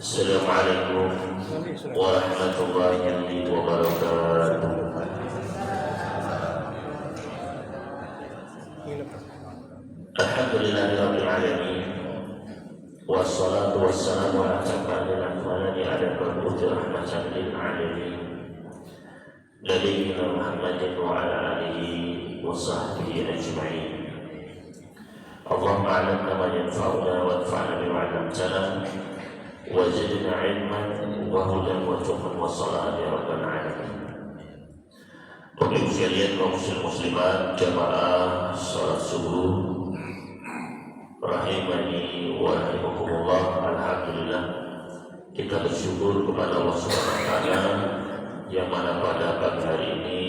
Assalamualaikum warahmatullahi wabarakatuh. Alhamdulillahirabbil alamin. Wassalatu wassalamu ala asyrafil anbiya'i wa rahmatan lil alamin. Nabiyyina Muhammadin wa ala alihi wa sahbihi ajma'in. Allahumma 'allimna ma yanfa'una wanfa'na bima 'allamtana wazidna 'ilman wa hudan wa tuqan wa salahan ya rabbal alamin. Bapak sekalian, kaum muslimat jamaah salat subuh rahimani wa rahimakumullah. Alhamdulillah, kita bersyukur kepada Allah Subhanahu wa taala yang mana pada pagi hari ini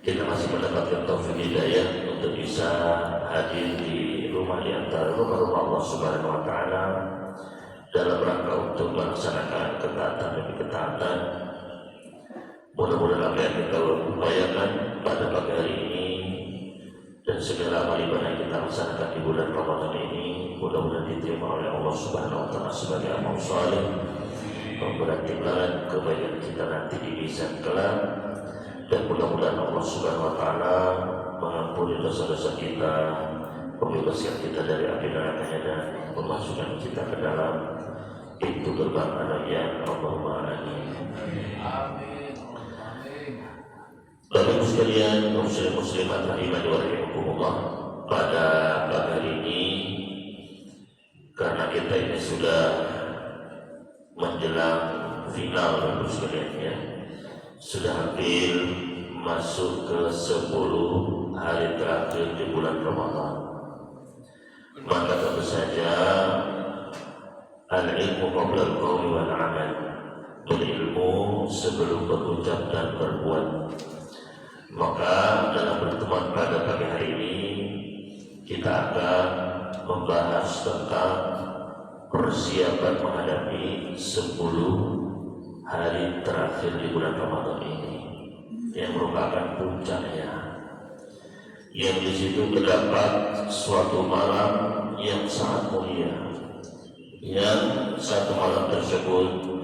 kita masih mendapatkan taufik hidayah untuk bisa hadir di rumah di antara rumah-rumah Allah Subhanahu wa taala dalam rangka untuk melaksanakan ketaatan demi ketaatan. Mudah-mudahan apa yang kita upayakan pada pagi hari ini dan segala amal ibadah yang kita laksanakan di bulan Ramadan ini mudah-mudahan diterima oleh Allah Subhanahu wa taala sebagai amal saleh, memberi timbangan kebaikan kita nanti di mizan kelak, dan mudah-mudahan Allah Subhanahu wa taala mengampuni dosa-dosa kita, membebaskan kita dari api neraka dan memasukkan kita ke dalam pintu gerbang Ar-Rayyan. Allahumma amin. Bapak Ibu sekalian, muslimat rahimani wa rahimakumullah, pada pagi hari ini karena kita ini sudah menjelang final Bapak sekalian ya, sudah hampir masuk ke 10 hari terakhir di bulan Ramadan, maka tentu saja al-ilmu qabla al-qawli wal amal, berilmu sebelum berucap dan berbuat. Maka dalam pertemuan pada pagi hari ini kita akan membahas tentang persiapan menghadapi 10 hari terakhir di bulan Ramadan ini, yang merupakan puncaknya, yang di situ terdapat suatu malam yang sangat mulia, yang satu malam tersebut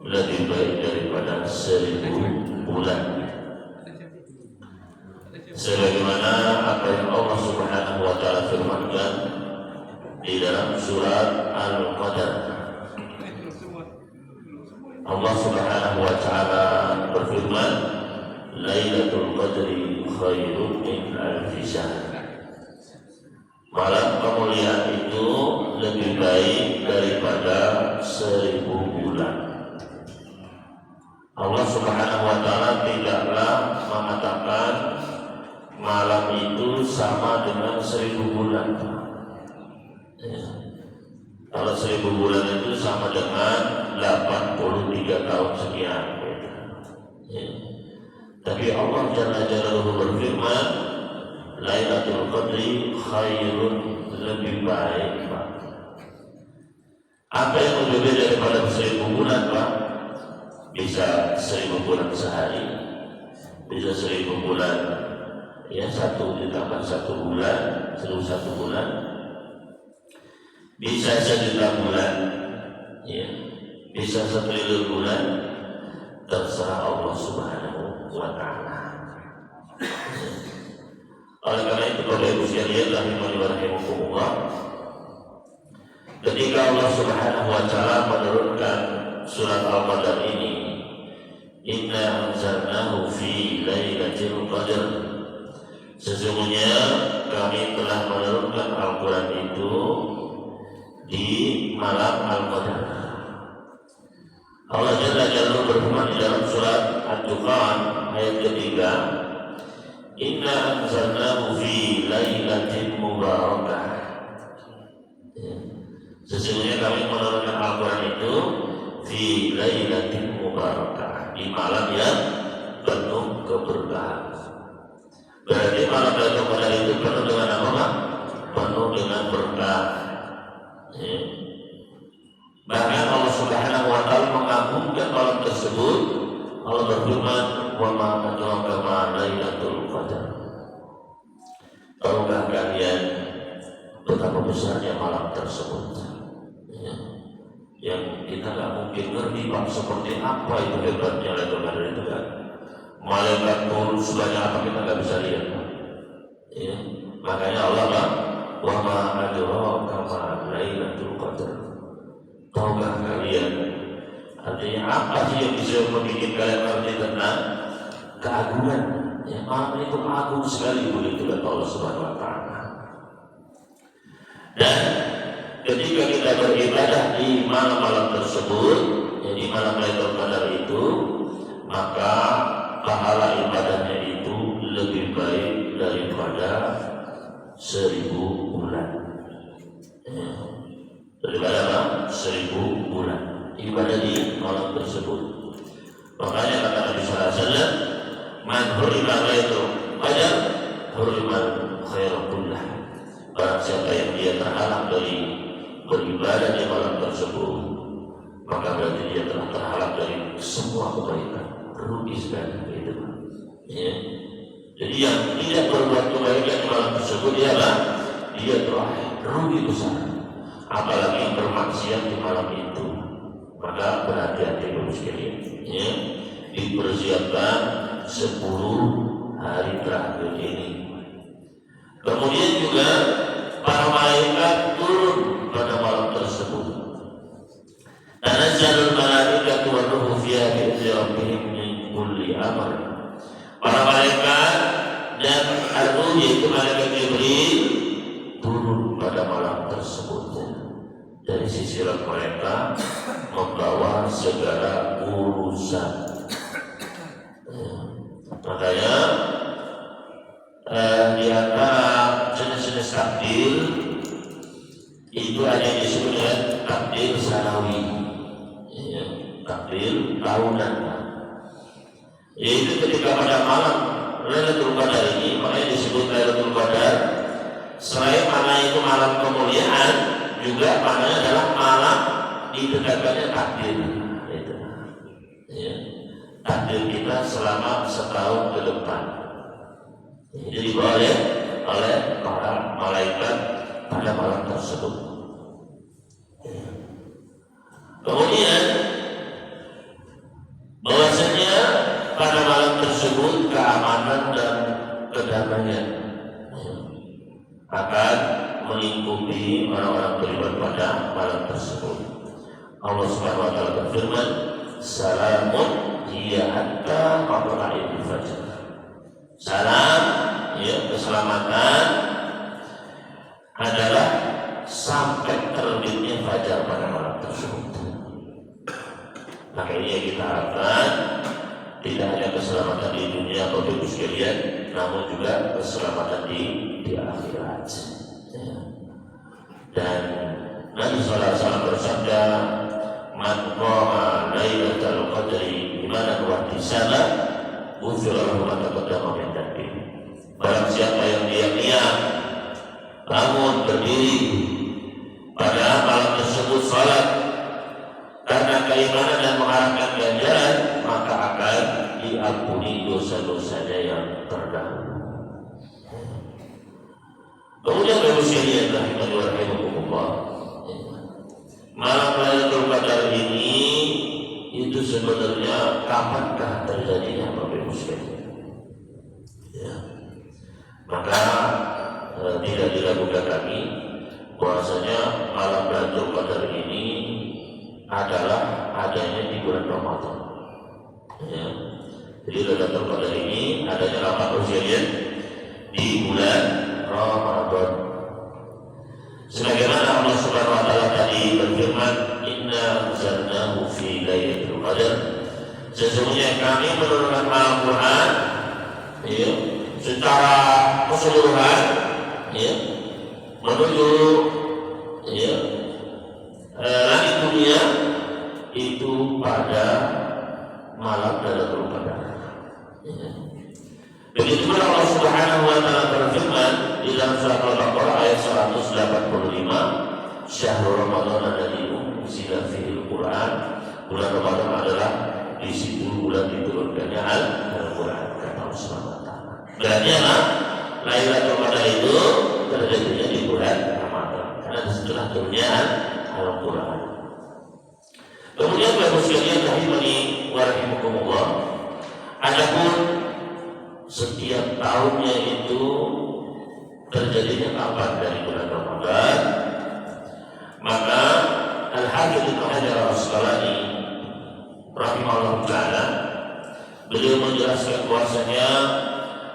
lebih baik daripada 1000 bulan, sebagaimana apa yang Allah Subhanahu wa taala firmankan di dalam surat Al-Qadr. Allah Subhanahu wa taala berfirman, Lailatul Qadri khairun min alfi syahr. Malam kemuliaan itu lebih baik daripada 1000 bulan. Allah Subhanahu wa taala tidaklah mengatakan malam itu sama dengan 1000 bulan. Ya. Kalau 1000 bulan itu sama dengan 83 tahun sekian. Ya. Tapi Allah Jalla Jalaluhu berfirman, Lailatul Qadri khairun, lebih baik, Pak. Apa yang lebih baik daripada 1000 bulan, Pak? Bisa 1000 bulan sehari, bisa 1000 bulan ya, 1 ditambah 1 bulan, 1 bulan, bisa 1 juta bulan ya, bisa 1 triliun bulan, terserah Allah Subhanahu wa taala. Oleh karena itu Bapak Ibu sekalian rahimani wa rahimakumullah, ketika Allah Subhanahu wa taala menurunkan surat Al-Qadr ini, Inna anzalnahu fi lailatul qadr, sesungguhnya kami telah menurunkan Al-Quran itu di malam Al-Qadr. Allah Jalla Jalaluhu berfirman di dalam surat Ad-Dukhan ayat ketiga, Inna anzalnahu fi lailatin mubarakah. Sesungguhnya kami menurunkan Al-Quran itu fi lailatin mubarakah, di malam yang penuh keberkahan. Berarti malam Lailatul Qadar itu penuh dengan apa, Pak? Penuh dengan berkah. Ya. Bahkan Allah Subhanahu wa taala mengagungkan malam tersebut. Allah berfirman, "Wa ma adraka ma Lailatul Qadar." Tahukah kalian betapa besarnya malam tersebut? Ya. yang kita nggak mungkin ngerti Pak seperti apa itu hebatnya Lailatul Qadar itu kan. Malaikat turun sebanyak apa kita nggak bisa lihat Pak. Ya. Makanya Allah Pak, wa ma adraka ma Lailatul Qadar. Tahukah kalian artinya apa sih yang bisa membuat kalian mengerti tentang keagungan? Ya, malam itu agung sekali begitu kata Allah Subhanahu Wa Taala. Dan ketika kita beribadah di malam-malam tersebut, jadi malam Lailatul Qadar itu, maka pahala ibadahnya itu lebih baik daripada 1000 bulan. Ya. Daripada 1000 bulan ibadah di malam tersebut. Makanya kata Nabi Sallallahu Alaihi Wasallam, "Man hurima Lailatul Qadar, hurimal khairu kullah." Barang siapa yang dia terhalang dari beribadah di malam tersebut, maka berarti dia telah terhalang dari semua kebaikan. Rugi sekali itu. Ya. Jadi yang tidak berbuat kebaikan di malam tersebut dia telah rugi besar. Apalagi bermaksiat di malam itu, maka berhati-hati Bapak sekalian. Ya. Dipersiapkan 10 hari terakhir ini. Kemudian juga para malaikat turun pada malam tersebut. Tanazzalul malaikatu wa ruhu fiha bi'izni rabbihim min kulli amr. Para malaikat dan ar-ruh yaitu malaikat Jibril turun pada malam tersebut. Dari sisi mereka membawa segala urusan. Makanya di antara jenis-jenis takdir itu ada yang disebut dengan takdir sanawi, ya, takdir tahunan. Yaitu ketika pada malam Lailatul Qadar ini, makanya disebut Lailatul Qadar. Selain makna itu malam kemuliaan, juga maknanya adalah malam didekatkannya takdir. Itu, ya, takdir kita selama setahun ke depan. Jadi dibawa oleh para malaikat pada malam tersebut. Kemudian bahwasanya pada malam tersebut keamanan dan kedamaian akan melingkupi orang-orang beriman pada malam tersebut. Allah Subhanahu Wa Taala berfirman, "Salamun hiya hatta matla'il fajr." Salam, ya, keselamatan adalah sampai terbitnya fajar pada malam tersebut. Makanya kita harapkan tidak hanya keselamatan di dunia atau di sekalian, namun juga keselamatan di akhirat. Ya. Dan Nabi Sallallahu Alaihi Wasallam bersabda, "Man qama Lailatul Qadri imanan wa ihtisaban, ghufira lahu ma taqaddama min dhanbihi." Barang siapa yang dia bangun berdiri pada malam tersebut salat karena keimanan dan mengharapkan ganjaran, maka akan diampuni dosa-dosanya yang terdahulu. Kemudian Bapak sekalian rahimani wa rahimakumullah, malam Lailatul Qadar ini itu sebenarnya kapankah terjadinya Bapak sekalian? Ya. Maka tidak diragukan lagi bahwasanya malam Lailatul Qadar ini adalah adanya di bulan Ramadan. Ya. Jadi Lailatul Qadar ini adanya apa usianya di bulan Ramadan. Sebagaimana Allah Subhanahu Wa Taala tadi berfirman, "Inna anzalnahu fi Lailatul Qadar." Sesungguhnya kami menurunkan Al-Quran, ya, secara keseluruhan, ya, menuju, ya, langit dunia itu pada malam Lailatul Qadar. Ya. Begitu pula Allah Subhanahu Wa Taala berfirman di dalam surat Al-Baqarah ayat 185, "Syahrul Ramadan alladzi unzila fihi Al-Quran." Bulan Ramadan adalah di situ bulan diturunkannya Al-Quran, kata Allah Subhanahu Wa Taala. Berarti Lailatul Qadar itu terjadinya di bulan Ramadan karena setelah turunnya Al-Quran. Kemudian Bapak sekalian rahimani wa rahimakumullah, adapun setiap tahunnya itu terjadinya kapan dari bulan Ramadan, maka Al-Hafidz Ibnu Hajar Al-Asqalani rahimahullah ta'ala beliau menjelaskan bahwasanya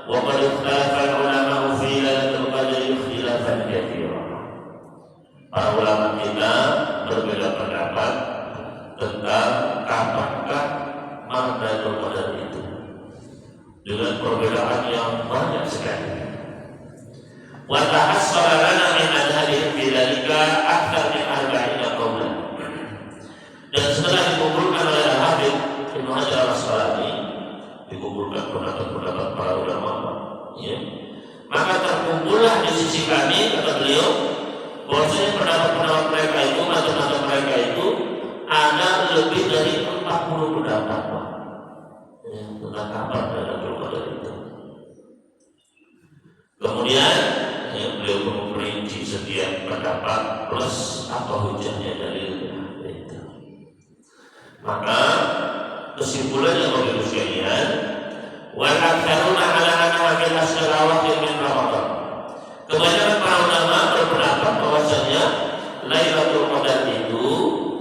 wa qad ikhtalafa al-ulama fi lailatul qadri ikhtilafan katsira. Para ulama kita berbeda pendapat tentang kapankah malam Lailatul Qadar itu, dengan perbedaan yang banyak sekali. Wa tahassara lana min adhadihim fi dzalika akthar min 40 qawlan. Dan setelah dikumpulkan oleh Al-Hafidz Ibnu Hajar Al-Asqalani, dikumpulkan pendapat-pendapat para ulama, ya, maka terkumpullah di sisi kami, kata beliau, bahwasanya pendapat-pendapat mereka itu, mazhab mereka itu ada lebih dari 40 pendapat, Pak, ya, tentang kapan Lailatul Qadar itu. Kemudian ya, beliau memperinci setiap pendapat plus apa hujahnya dalilnya itu. Maka kesimpulannya bagi sekalian, wal aktsaruna ala anna fil ashr awakhir min Ramadan. Kebanyakan para ulama berpendapat bahwasanya Lailatul Qadar itu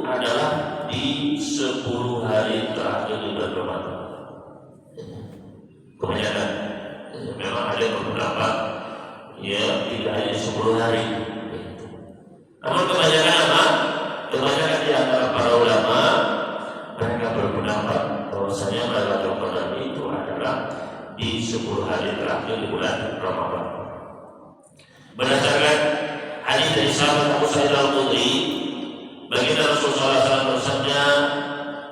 adalah di 10 hari terakhir di bulan Ramadan. Kebanyakan memang ada yang berpendapat ya tidak hanya 10 hari. Namun kebanyakan apa? Kebanyakan di antara para ulama mereka berpendapat bahwasanya Lailatul Qadar itu adalah di 10 hari terakhir di bulan Ramadan. Berdasarkan hadis dari sahabat Abu Sa'id Al-Khudri, baginda Rasulullah SAW bersabda,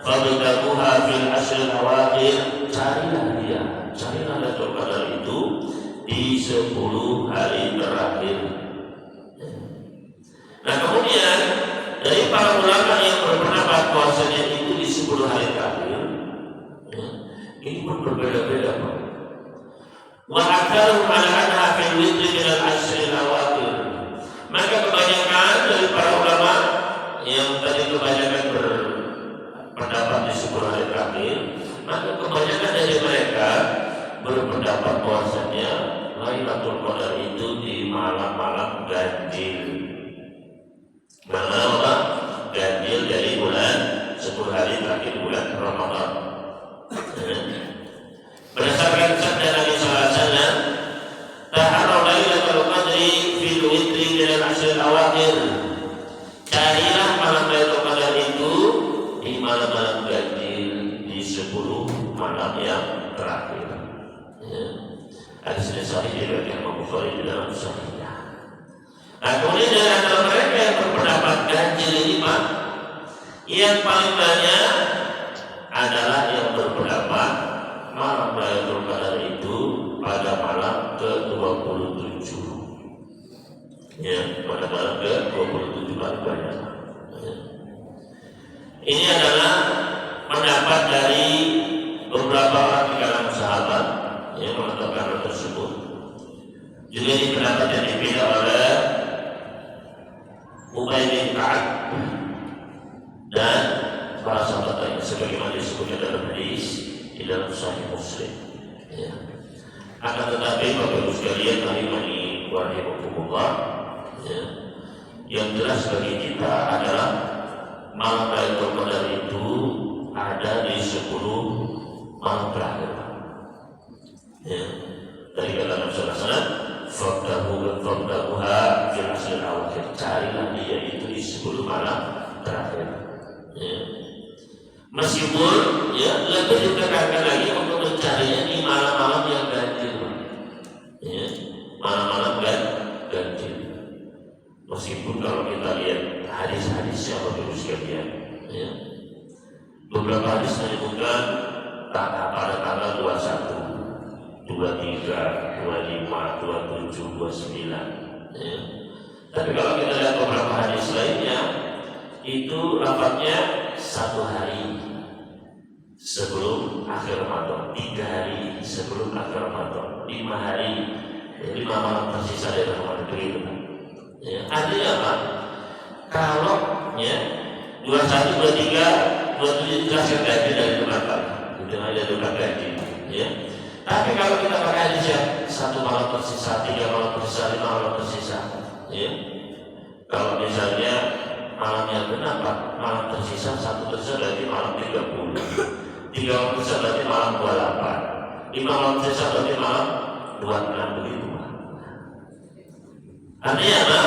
"Fabtaguha fil ashril awakhir." Carilah Lailatul Qadar itu di 10 hari terakhir. Nah, kemudian dari para ulama yang berpendapat bahwasanya itu di 10 hari terakhir, ya, ini pun berbeda-beda, Pak. Wa aktsaruhum ala anha fil witri min al-ashril awakhir. Maka kebanyakan dari para ulama yang tadi kebanyakan berpendapat di 10 hari terakhir, maka kebanyakan dari mereka berpendapat bahwasanya Lailatul Qadar itu di malam-malam ganjil. Malam ganjil dari bulan 10 hari terakhir bulan Ramadan. Berdasarkan sabda Nabi sallallahu alaihi wasallam, "Taharra Lailatul Qadri fil witri min al-ashr al-awakhir." Carilah malam Lailatul Qadar itu di malam-malam ganjil, di 10 malam yang terakhir. Ya. Hadis ini sahih diriwayatkan Imam Bukhari di dalam Sahihnya. Nah, kemudian dari antara mereka yang berpendapat ganjil ini, Pak, yang paling banyak adalah yang berpendapat malam Lailatul Qadar itu pada malam ke-27. Ya, pada malam ke-27 paling banyak. Ya. Ini adalah pendapat dari beberapa orang di kalangan sahabat yang menetapkan hal tersebut. Juga ini pendapat yang dipilih oleh Ubay bin Ka'ab dan para sahabat lain, sebagaimana disebutkan dalam hadis di dalam Sahih Muslim. Ya. Akan tetapi Bapak Ibu sekalian, rahimani wa rahimakumullah, ya, yang jelas bagi kita adalah malam Lailatul Qadar itu ada di 10 malam terakhir. Ya. Dari kata Nabi sallallahu alaihi wasallam, "Fabtaguha fil ashril awakhir." Carilah dia itu di 10 malam terakhir. Ya. Meskipun ya lebih ditekankan lagi untuk mencarinya di malam-malam yang ganjil. Ya, malam-malam ganjil. Meskipun kalau kita lihat hadis-hadisnya Bapak Ibu sekalian, ya, beberapa hadis menyebutkan pada tanggal 21, 23, 25, 27, 29. Ya. Tapi kalau kita lihat beberapa hadis lainnya, itu lafaznya 1 hari sebelum akhir Ramadan, 3 hari sebelum akhir Ramadan, 5 hari, 5 malam tersisa dari Ramadan itu. Ya, artinya apa? Kalau ya 21, 23, 27 jelaskan gaji dari kenapa? Itu ada tukar gaji, ya. Tapi kalau kita pakai hadis yang 1 malam tersisa, 3 malam tersisa, 5 malam tersisa, ya. Kalau misalnya malamnya kenapa? Malam tersisa 1 tersisa berarti malam 30, 3 malam tersisa berarti malam 28, 5 malam tersisa berarti malam 26 begitu. Artinya apa?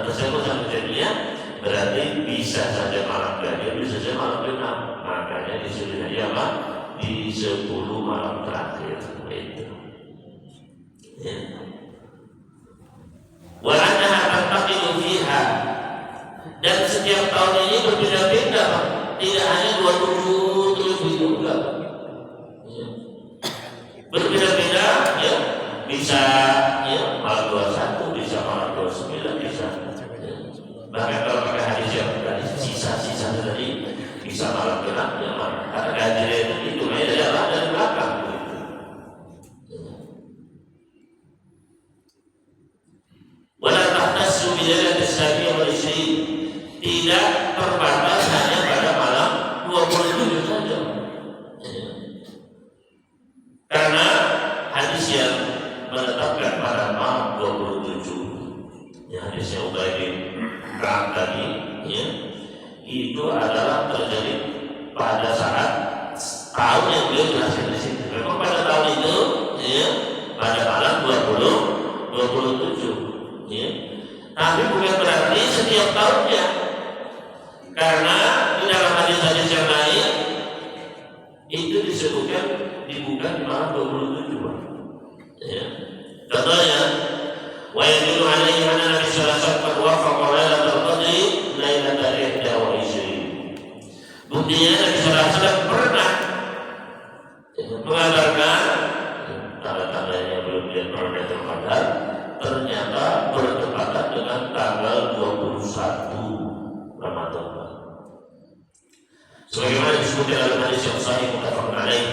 Kata saya sama jadinya berarti bisa saja malam gajian, bisa saja malam genap. Makanya disuruh aja apa? Di 10 malam terakhir itu. Ya. Wa annaha tantaqilu fiha. Dan setiap tahun ini berbeda-beda, Pak. Tidak hanya 27 terus begitu enggak. Ya. Berbeda-beda, ya. Bisa ya malam 21, bisa malam 29, bisa. Ya. Bahkan kalau pakai hadis yang tadi sisa-sisa tadi bisa malam genap ya, karena gaji itu adalah dari belakang. Wala tahtassu bi lailati as-sabi'i wal 20, tidak terbatas hanya pada malam 27 saja. Karena hadis yang menetapkan pada malam 27, ya hadisnya Ubay bin Ka'ab tadi, ya, itu adalah terjadi pada saat tahun yang beliau jelaskan di sini. Memang pada tahun itu, ya, pada malam 27, ya. Tapi bukan berarti setiap tahunnya, karena di dalam hadis-hadis yang lain itu disebutkan dibuka di malam 27. Ya. Contohnya, wa yadullu alaihi anna Nabi sallallahu alaihi wasallam wafaqa lailatul qadri lailatul 21. Buktinya Nabi sallallahu alaihi wasallam pernah mengabarkan tanda-tandanya belum dia pernah Qadar ternyata bertepatan dengan tanggal 21 Ramadan. Sebagaimana disebutkan dalam hadis yang sahih muttafaqun alaih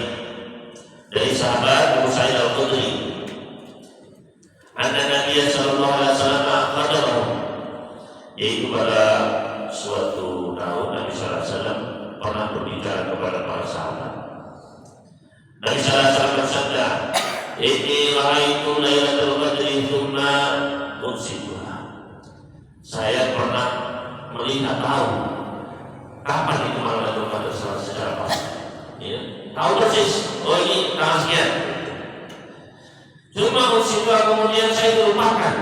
dari sahabat Abu Sa'id Al-Khudri, anna Nabi sallallahu alaihi wasallam qadarahu, yaitu pada suatu tahun Nabi sallallahu alaihi wasallam pernah berbicara kepada para sahabat. Nabi sallallahu alaihi wasallam bersabda, "Inni ra'aitu lailatul qadri tsumma unsituha." Saya pernah melihat tahu kapan itu malam Lailatul Qadar secara pasti. Ya, tahu persis. Oh ini tanggal sekian. Cuma musibah kemudian saya lupakan.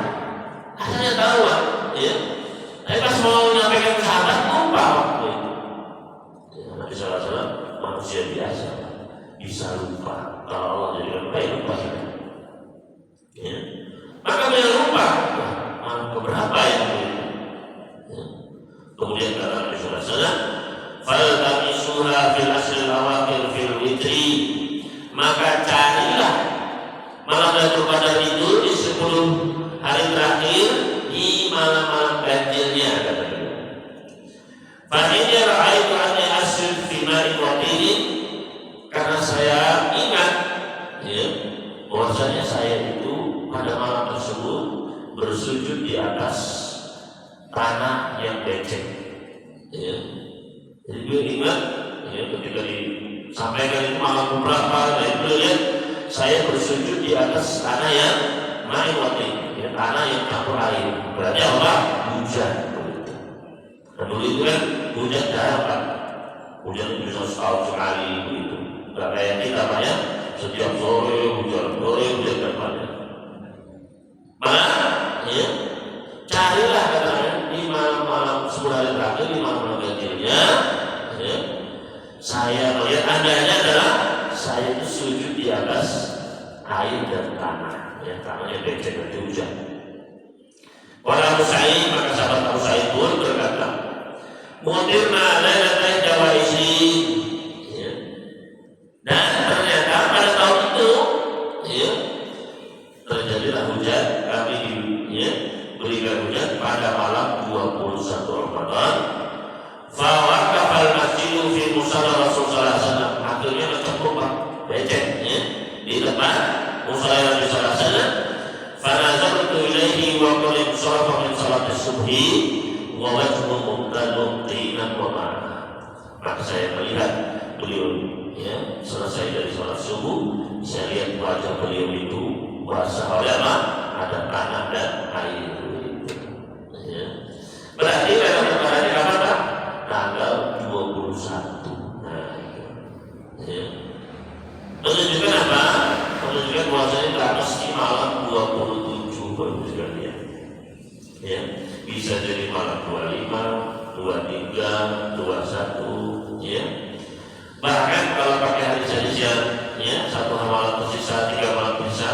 Akhirnya tahu, ya. Tapi pas mau menyampaikan ke sahabat lupa waktu itu. Ya, Nabi sallallahu alaihi wasallam manusia biasa, bisa lupa. Kalau Allah jadikan baik lupa. Ya. Maka beliau lupa. Malam keberapa ya? Ya. Kemudian kata Nabi sallallahu alaihi wasallam, "Faltamisuha fil asril awakhir fil witri." Maka carilah malam Lailatul Qadar itu di 10 hari terakhir di malam-malam ganjilnya, kata beliau. Fa inni ra'aitu anni asrif fi ma'in watin, karena saya ingat, ya, bahwasanya saya itu pada malam tersebut bersujud di atas tanah yang becek. Ya. Jadi beliau ingat, ya, ketika disampaikan itu malam berapa, dan beliau lihat saya bersujud di atas tanah yang ma'in watin, ya, tanah yang campur air. Berarti apa? Hujan. Dan dulu itu kan hujan jarang, kan? Hujan itu bisa setahun sekali begitu. Gak kayak kita banyak setiap sore hujan dan banyak. Maka, ya, carilah katanya di malam-malam 10 hari terakhir, di malam-malam ganjilnya, ya, saya melihat andanya adalah saya itu sujud di atas air dan tanah, ya, tanahnya becek dan hujan. Wala Abu Sa'id, maka sahabat Abu Sa'id pun berkata, "Mudirna lailatul jawaisi." Ya. Dan ternyata pada tahun itu, ya, terjadilah hujan. Kami berikan hujan pada malam 21 Ramadan. Fawaqafal masjidu fi musalla Rasul sallallahu alaihi wasallam. Akhirnya tercemplung becek, ya, di depan musalla Nabi sallallahu alaihi wasallam. Fanazartu ilaihi wa qad insarafa min salati subhi wa wajhuhu mubtadun qinan wa ma'a. Maka saya melihat beliau ya selesai dari sholat subuh, saya lihat wajah beliau itu basah oleh apa? Ada tanah dan air. Ya. Berarti dalam hari apa Pak? Tanggal 21. Nah, itu. Ya. Menunjukkan apa? Menunjukkan bahwasanya tak mesti malam 27 baru sekalian. Ya, bisa jadi malam 25, 23, 21, ya. Bahkan kalau pakai hari saja, ya, satu malam tersisa, 3 malam tersisa,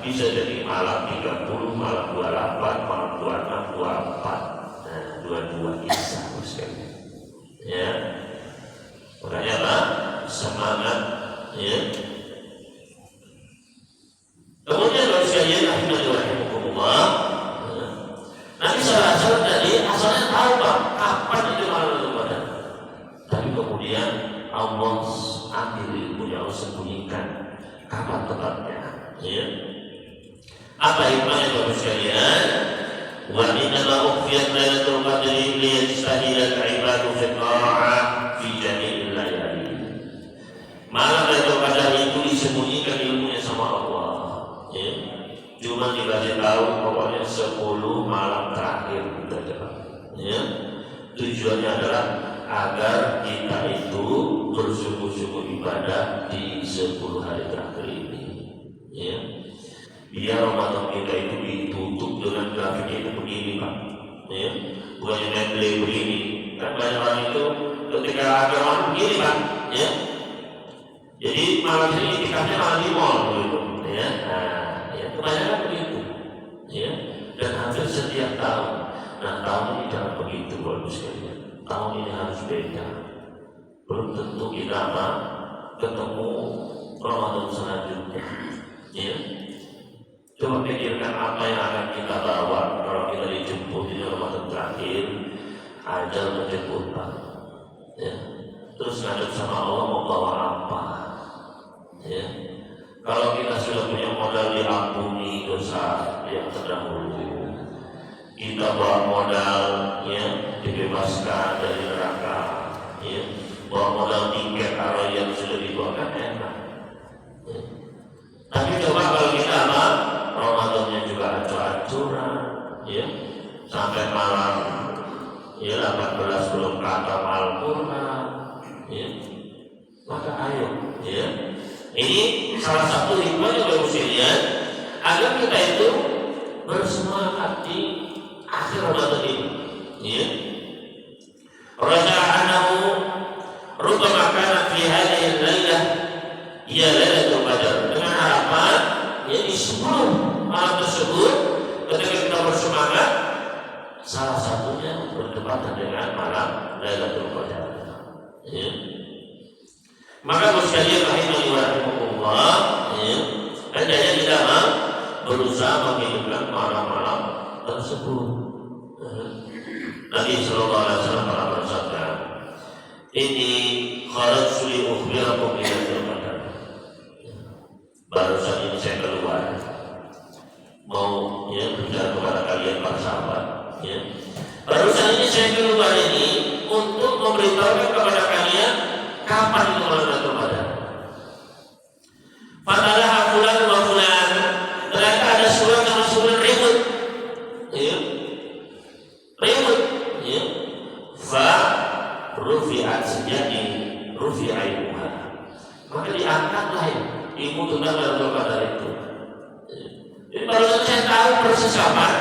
bisa jadi malam 30, malam 28, malam 26, 24, nah 22 bisa sekalian. Ya, makanya apa? Semangat, ya. Kemudian kalau sekalian rahimahullah, nanti salah dari asalnya tahu Pak kapan itu malam Ramadan. Tapi kemudian Allah ambil ilmunya, Allah sembunyikan kapan tepatnya. Ya. Apa hikmahnya Bapak sekalian? Wa inna ma ukhfiyat lailatul qadri liyajtahida al-ibadu fi ta'ah fi jami'il layali. Malam Lailatul Qadar itu disembunyikan ilmunya sama Allah. Ya. Cuma dikasih tahu pokoknya 10 malam terakhir kita dapat. Ya. Tujuannya adalah agar kita itu bersungguh-sungguh ibadah di 10 hari terakhir ini. Ya. Biar Ramadan kita itu ditutup dengan grafiknya itu begini Pak. Ya. Bukannya nemble begini. Kan banyak orang itu ketika ada orang begini Pak. Ya. Jadi malam ini tiketnya malam di mall begitu. Ya. Nah, ya kebanyakan begitu. Ya. Dan hampir setiap tahun. Nah tahun ini jangan begitu bagus sekalian. Tahun ini harus beda. Belum tentu kita apa ketemu Ramadan selanjutnya. Ya. Coba pikirkan apa yang akan kita bawa kalau kita dijemput di Ramadan terakhir, ajal menjemput Pak. Ya. Terus ngadep sama Allah mau bawa apa? Ya. Kalau kita sudah punya modal diampuni dosa yang terdahulu, kita bawa modal ya dibebaskan dari neraka, ya. Bawa modal tiket kalau yang sudah dibawakan enak. Ya. Tapi coba kalau kita apa? Ramadannya juga acur-acuran, ya, sampai malam, ya 18 belum kata Al-Quran, ya, maka ayo, ya, ini salah satu hikmahnya Bapak sekalian, agar kita itu bersemangat di akhir Ramadan ini, ya. Raja'anahu rubbama kana fi hadhihi al-lailah ya lailatul qadar, dengan harapan ya di 10 malam tersebut ketika kita bersemangat salah satunya bertepatan dengan malam Lailatul Qadar. Ya. Maka sekalian rahimahullah, ya, hendaknya kita berusaha menghidupkan malam-malam tersebut. Nabi sallallahu alaihi wasallam pernah bersabda, "Ini kharajtu li ukhbirakum bi Lailatul Qadar." Barusan ini saya keluar mau ya bicara kepada kalian para sahabat, ya. Barusan ini saya keluar ini untuk memberitahukan kepada kalian kapan itu Lailatul Qadar. Fadalah fulan wa fulan, ternyata ada surat sama surat ribut, ya, ribut, ya. Fa rufi'at sejadi rufi'aiha, maka diangkatlah ya ilmu tentang Lailatul Qadar itu. Jadi baru saya tahu persis kapan,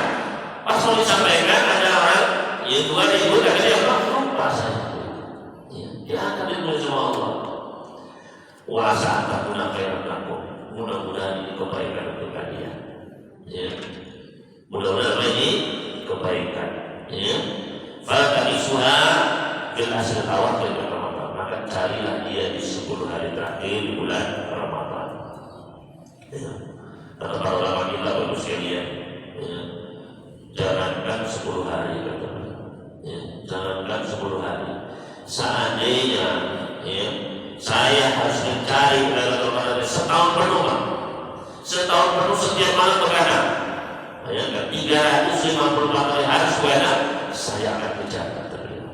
pas mau disampaikan ada orang, ya Tuhan ibu kata dia lupa saya. Ya, diangkat ilmu sama Allah. Wasa takuna khairan lakum, mudah-mudahan ini kebaikan untuk kalian. Ya, mudah-mudahan ini kebaikan. Ya, fala ta'isuha bil asr awakhir Ramadan, maka carilah dia di 10 hari terakhir di bulan Ramadan. Ya. Kata para ulama kita Bapak sekalian, ya, jangankan 10 hari kata, ya, jangankan 10 hari. Seandainya ya, saya harus mencari Lailatul Qadar setahun penuh, Pak. Setahun penuh setiap malam begadang. Bayangkan 354 hari harus begadang, saya akan kejar kata beliau.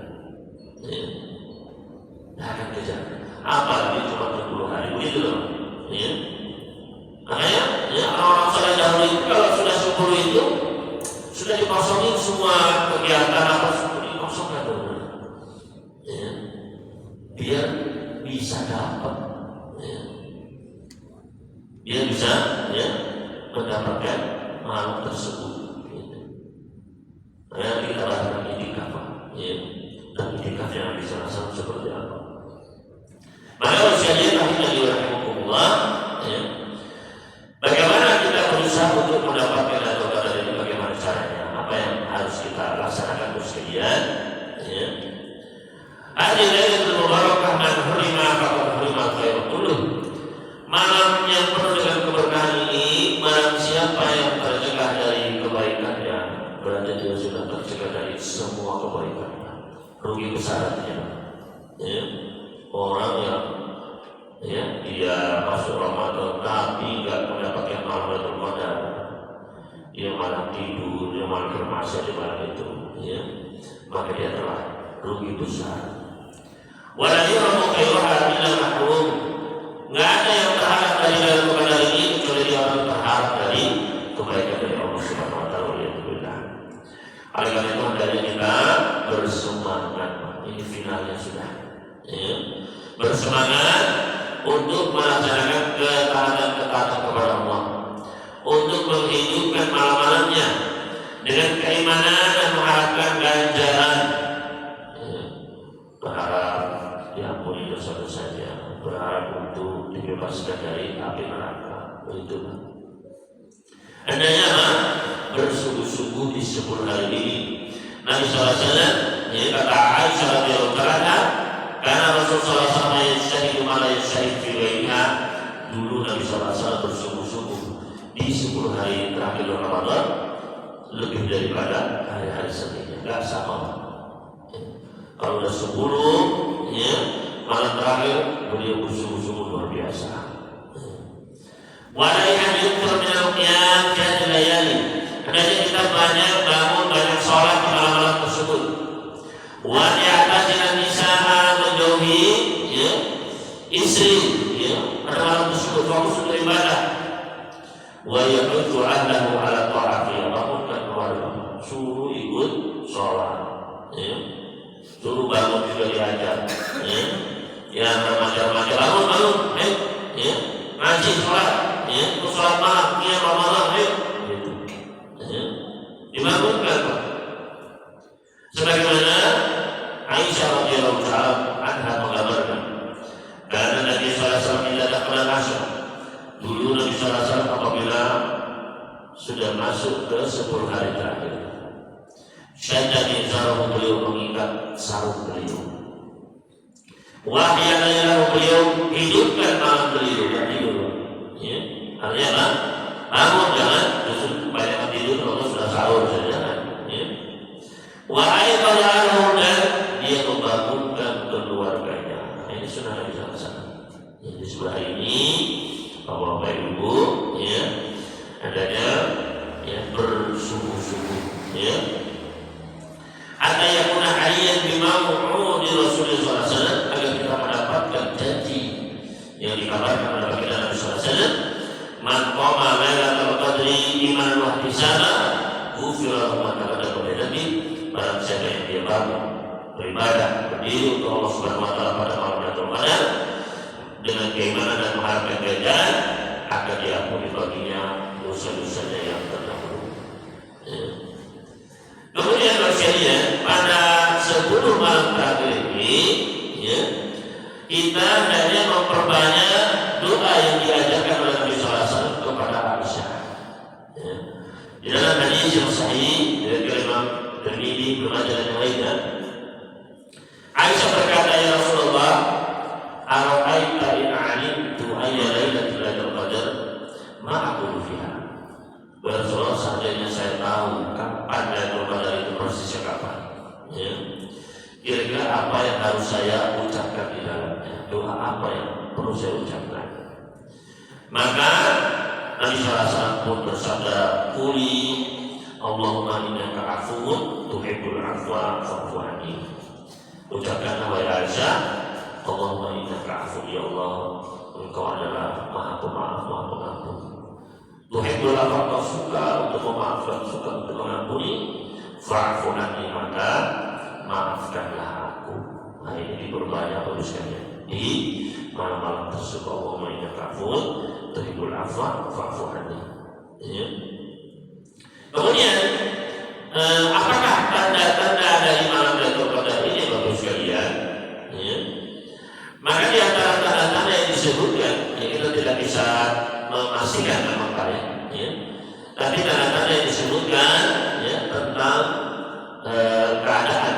Ya. kejar. Apalagi cuma 20 hari begitu loh. Ya. Makanya ya, orang-orang soleh dahulu itu kalau sudah 10 itu sudah dikosongin semua kegiatan apa sudah dikosongkan dulu. Ya. Biar bisa dapat. Ya. Dia bisa ya mendapatkan makhluk tersebut. Gitu. Nah, kita bahas itikaf, ya. Dan itikaf yang bisa laksanakan seperti apa? Maka sekalian rahimani wa rahimakumullah, ya. Bagaimana kita berusaha untuk mendapatkan atau dari ini, bagaimana caranya? Apa yang harus kita laksanakan untuk sekalian? Ya. Hadirin mubarakah man hurima faqad hurima khairul kulluh. Malam yang penuh dengan keberkahan ini, malam siapa yang tercegah dari kebaikannya, berarti dia sudah tercegah dari semua kebaikannya. Rugi besar artinya. Ya. Orang yang ya, dia masuk Ramadan tapi nggak mendapatkan malam Qadar, dia malah tidur, dia malah bermaksiat di malam itu, ya. Maka dia telah rugi besar. Walayuramu khairuha minal mahrum. Nggak ada yang berharap dari dalam Qadar ini kecuali dia orang berharap dari kebaikan dari Allah Subhanahu wa taala. Oleh karena itu hendaknya kita bersemangat. Ini finalnya sudah. Ya. Bersemangat untuk melaksanakan ketaatan kepada Allah, untuk menghidupkan malam-malamnya dengan keimanan dan mengharapkan ganjaran. Ya. Berharap diampuni dosa-dosanya, berharap untuk dibebaskan dari api neraka. Begitu. Hendaknya bersungguh-sungguh di 10 hari ini. Nabi SAW, ya, kata Aisyah radhiyallahu anha, karena Rasulullah SAW yajtahidu ma la yajtahid fi ghairiha. Dulu Nabi SAW bersungguh-sungguh di 10 hari terakhir Ramadan lebih daripada hari-hari sebelumnya. Enggak sama. Kalau udah 10, ya, malam terakhir beliau bersungguh-sungguh luar biasa. Walaihan yuktur minal qiyam fi layali. Hendaknya kita banyak bangun, banyak sholat di malam-malam tersebut. Wa ya'tazila nisaa, menjauhi ya, istri ya, pada malam tersebut fokus untuk ibadah. Wa ya'udzu ahlahu ala ta'ati, bangunkan keluarga, suruh ikut sholat, ya. Suruh bangun juga diajar, ya. Yang remaja-remaja bangun, ayo, ya, ngaji sholat, ya, untuk sholat malam, qiyam malam, ayo, gitu, ya. Dibangunkan, sebagaimana Aisyah radhiyallahu anha menggambarkan, karena Nabi sallallahu alaihi wasallam tidak pernah masuk. Dulu Nabi sallallahu alaihi wasallam apabila sudah masuk ke 10 hari terakhir, syadda sarung beliau, mengikat sarung beliau. Wahya laylahu, beliau hidupkan malam beliau, dan tidur. Ya, artinya apa? Bangun, jangan justru banyak tidur kalau sudah sahur saja. Ya. Wahai laylahu, dan dia membangunkan keluarganya. Ini sunnah Nabi sallallahu alaihi wasallam. Di sebelah ini, Bapak Ibu, ya, adanya ya bersungguh-sungguh, ya. Ada yang pernah ayat bima mu'udi Rasulullah SAW, agar kita mendapatkan janji yang dikabarkan oleh baginda Nabi SAW. Man qama lailatul qadri imanan wa ihtisaban ghufira lahu ma taqaddama min dhanbi. Barang siapa yang dia bangun beribadah, berdiri untuk Allah Subhanahu wa taala pada malam Lailatul Qadar dengan keimanan dan mengharapkan ganjaran, akan diampuni baginya dosa-dosanya yang terdahulu. Ya. Kemudian sekalian, pada 10 malam terakhir ini, ya, kita hendaknya memperbanyak doa yang diajarkan oleh Nabi sallallahu alaihi wasallam kepada Aisyah. Ya. Di dalam hadis yang sahih dari Imam Tirmidzi, Ibnu Majah dan yang lainnya, Aisyah berkata, ya Rasulullah, ara'aita in 'alimtu ayya lailatul qadar ma aqulu fiha. Rasulullah, seandainya saya tahu kapan Lailatul Qadar itu persisnya kapan, ya, kira-kira apa yang harus saya ucapkan di dalamnya, doa apa yang perlu saya ucapkan. Maka Nabi SAW pun bersabda, Quli Allahumma innaka afuwun tuhibbul afwa fa'fu anni. Ucapkan wahai Aisyah, Allahumma innaka afuwwun, ya Allah, Engkau adalah Maha Pemaaf, Maha Pengampun. Tuhibbul afwa, Engkau suka untuk memaafkan, suka untuk mengampuni. Fa'fu anni, maka maafkanlah aku. Nah, ini diperbanyak tulisannya di malam-malam tersebut. Allahumma innaka afuwwun tuhibbul afwa fa'fu anni. Ya. Kemudian apakah tanda-tanda dari malam Lailatul Qadar ini, Bapak sekalian? Ya. Maka di antara tanda-tanda yang disebutkan, ya, kita tidak bisa memastikan apakah ya. Tapi tanda-tanda yang disebutkan ya, tentang keadaan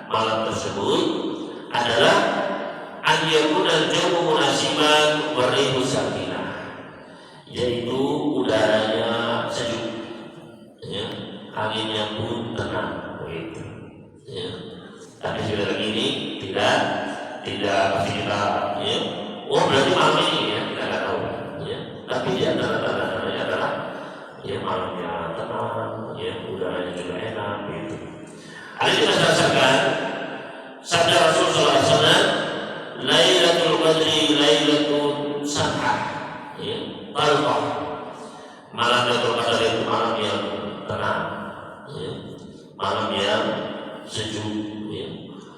malam tersebut adalah an-yakuna al-jawu munasiban wa rihu sakinah, yaitu udaranya sejuk, ya, anginnya pun tenang, begitu. Ya. Tapi sekali lagi ini tidak pasti kita, ya, oh berarti malam ini ya, kita nggak tahu, ya. Tapi di antara tanda-tandanya adalah ya malamnya tenang, ya udaranya juga enak, begitu. Ada kita rasakan sabda Rasulullah SAW, Lailatul Qadri Lailatul Sabha, ya, talqah. Malam Lailatul Qadar itu malam yang tenang, ya, malam yang sejuk, ya.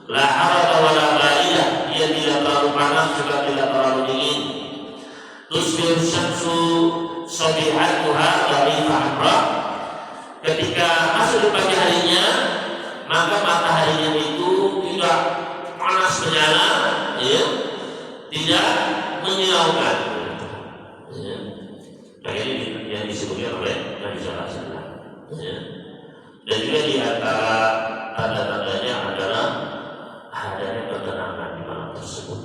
La harata wa la baridah, dia tidak terlalu panas juga tidak terlalu dingin. Tusbir syamsu sabihatuha dari fahra, ketika masuk di pagi harinya maka mataharinya itu tidak panas menyala, ya, tidak menyilaukan, ya. Nah, ini yang disebutkan oleh Nabi Sallallahu Alaihi Wasallam, ya. Dan juga di antara tanda-tandanya adalah adanya ketenangan di malam tersebut,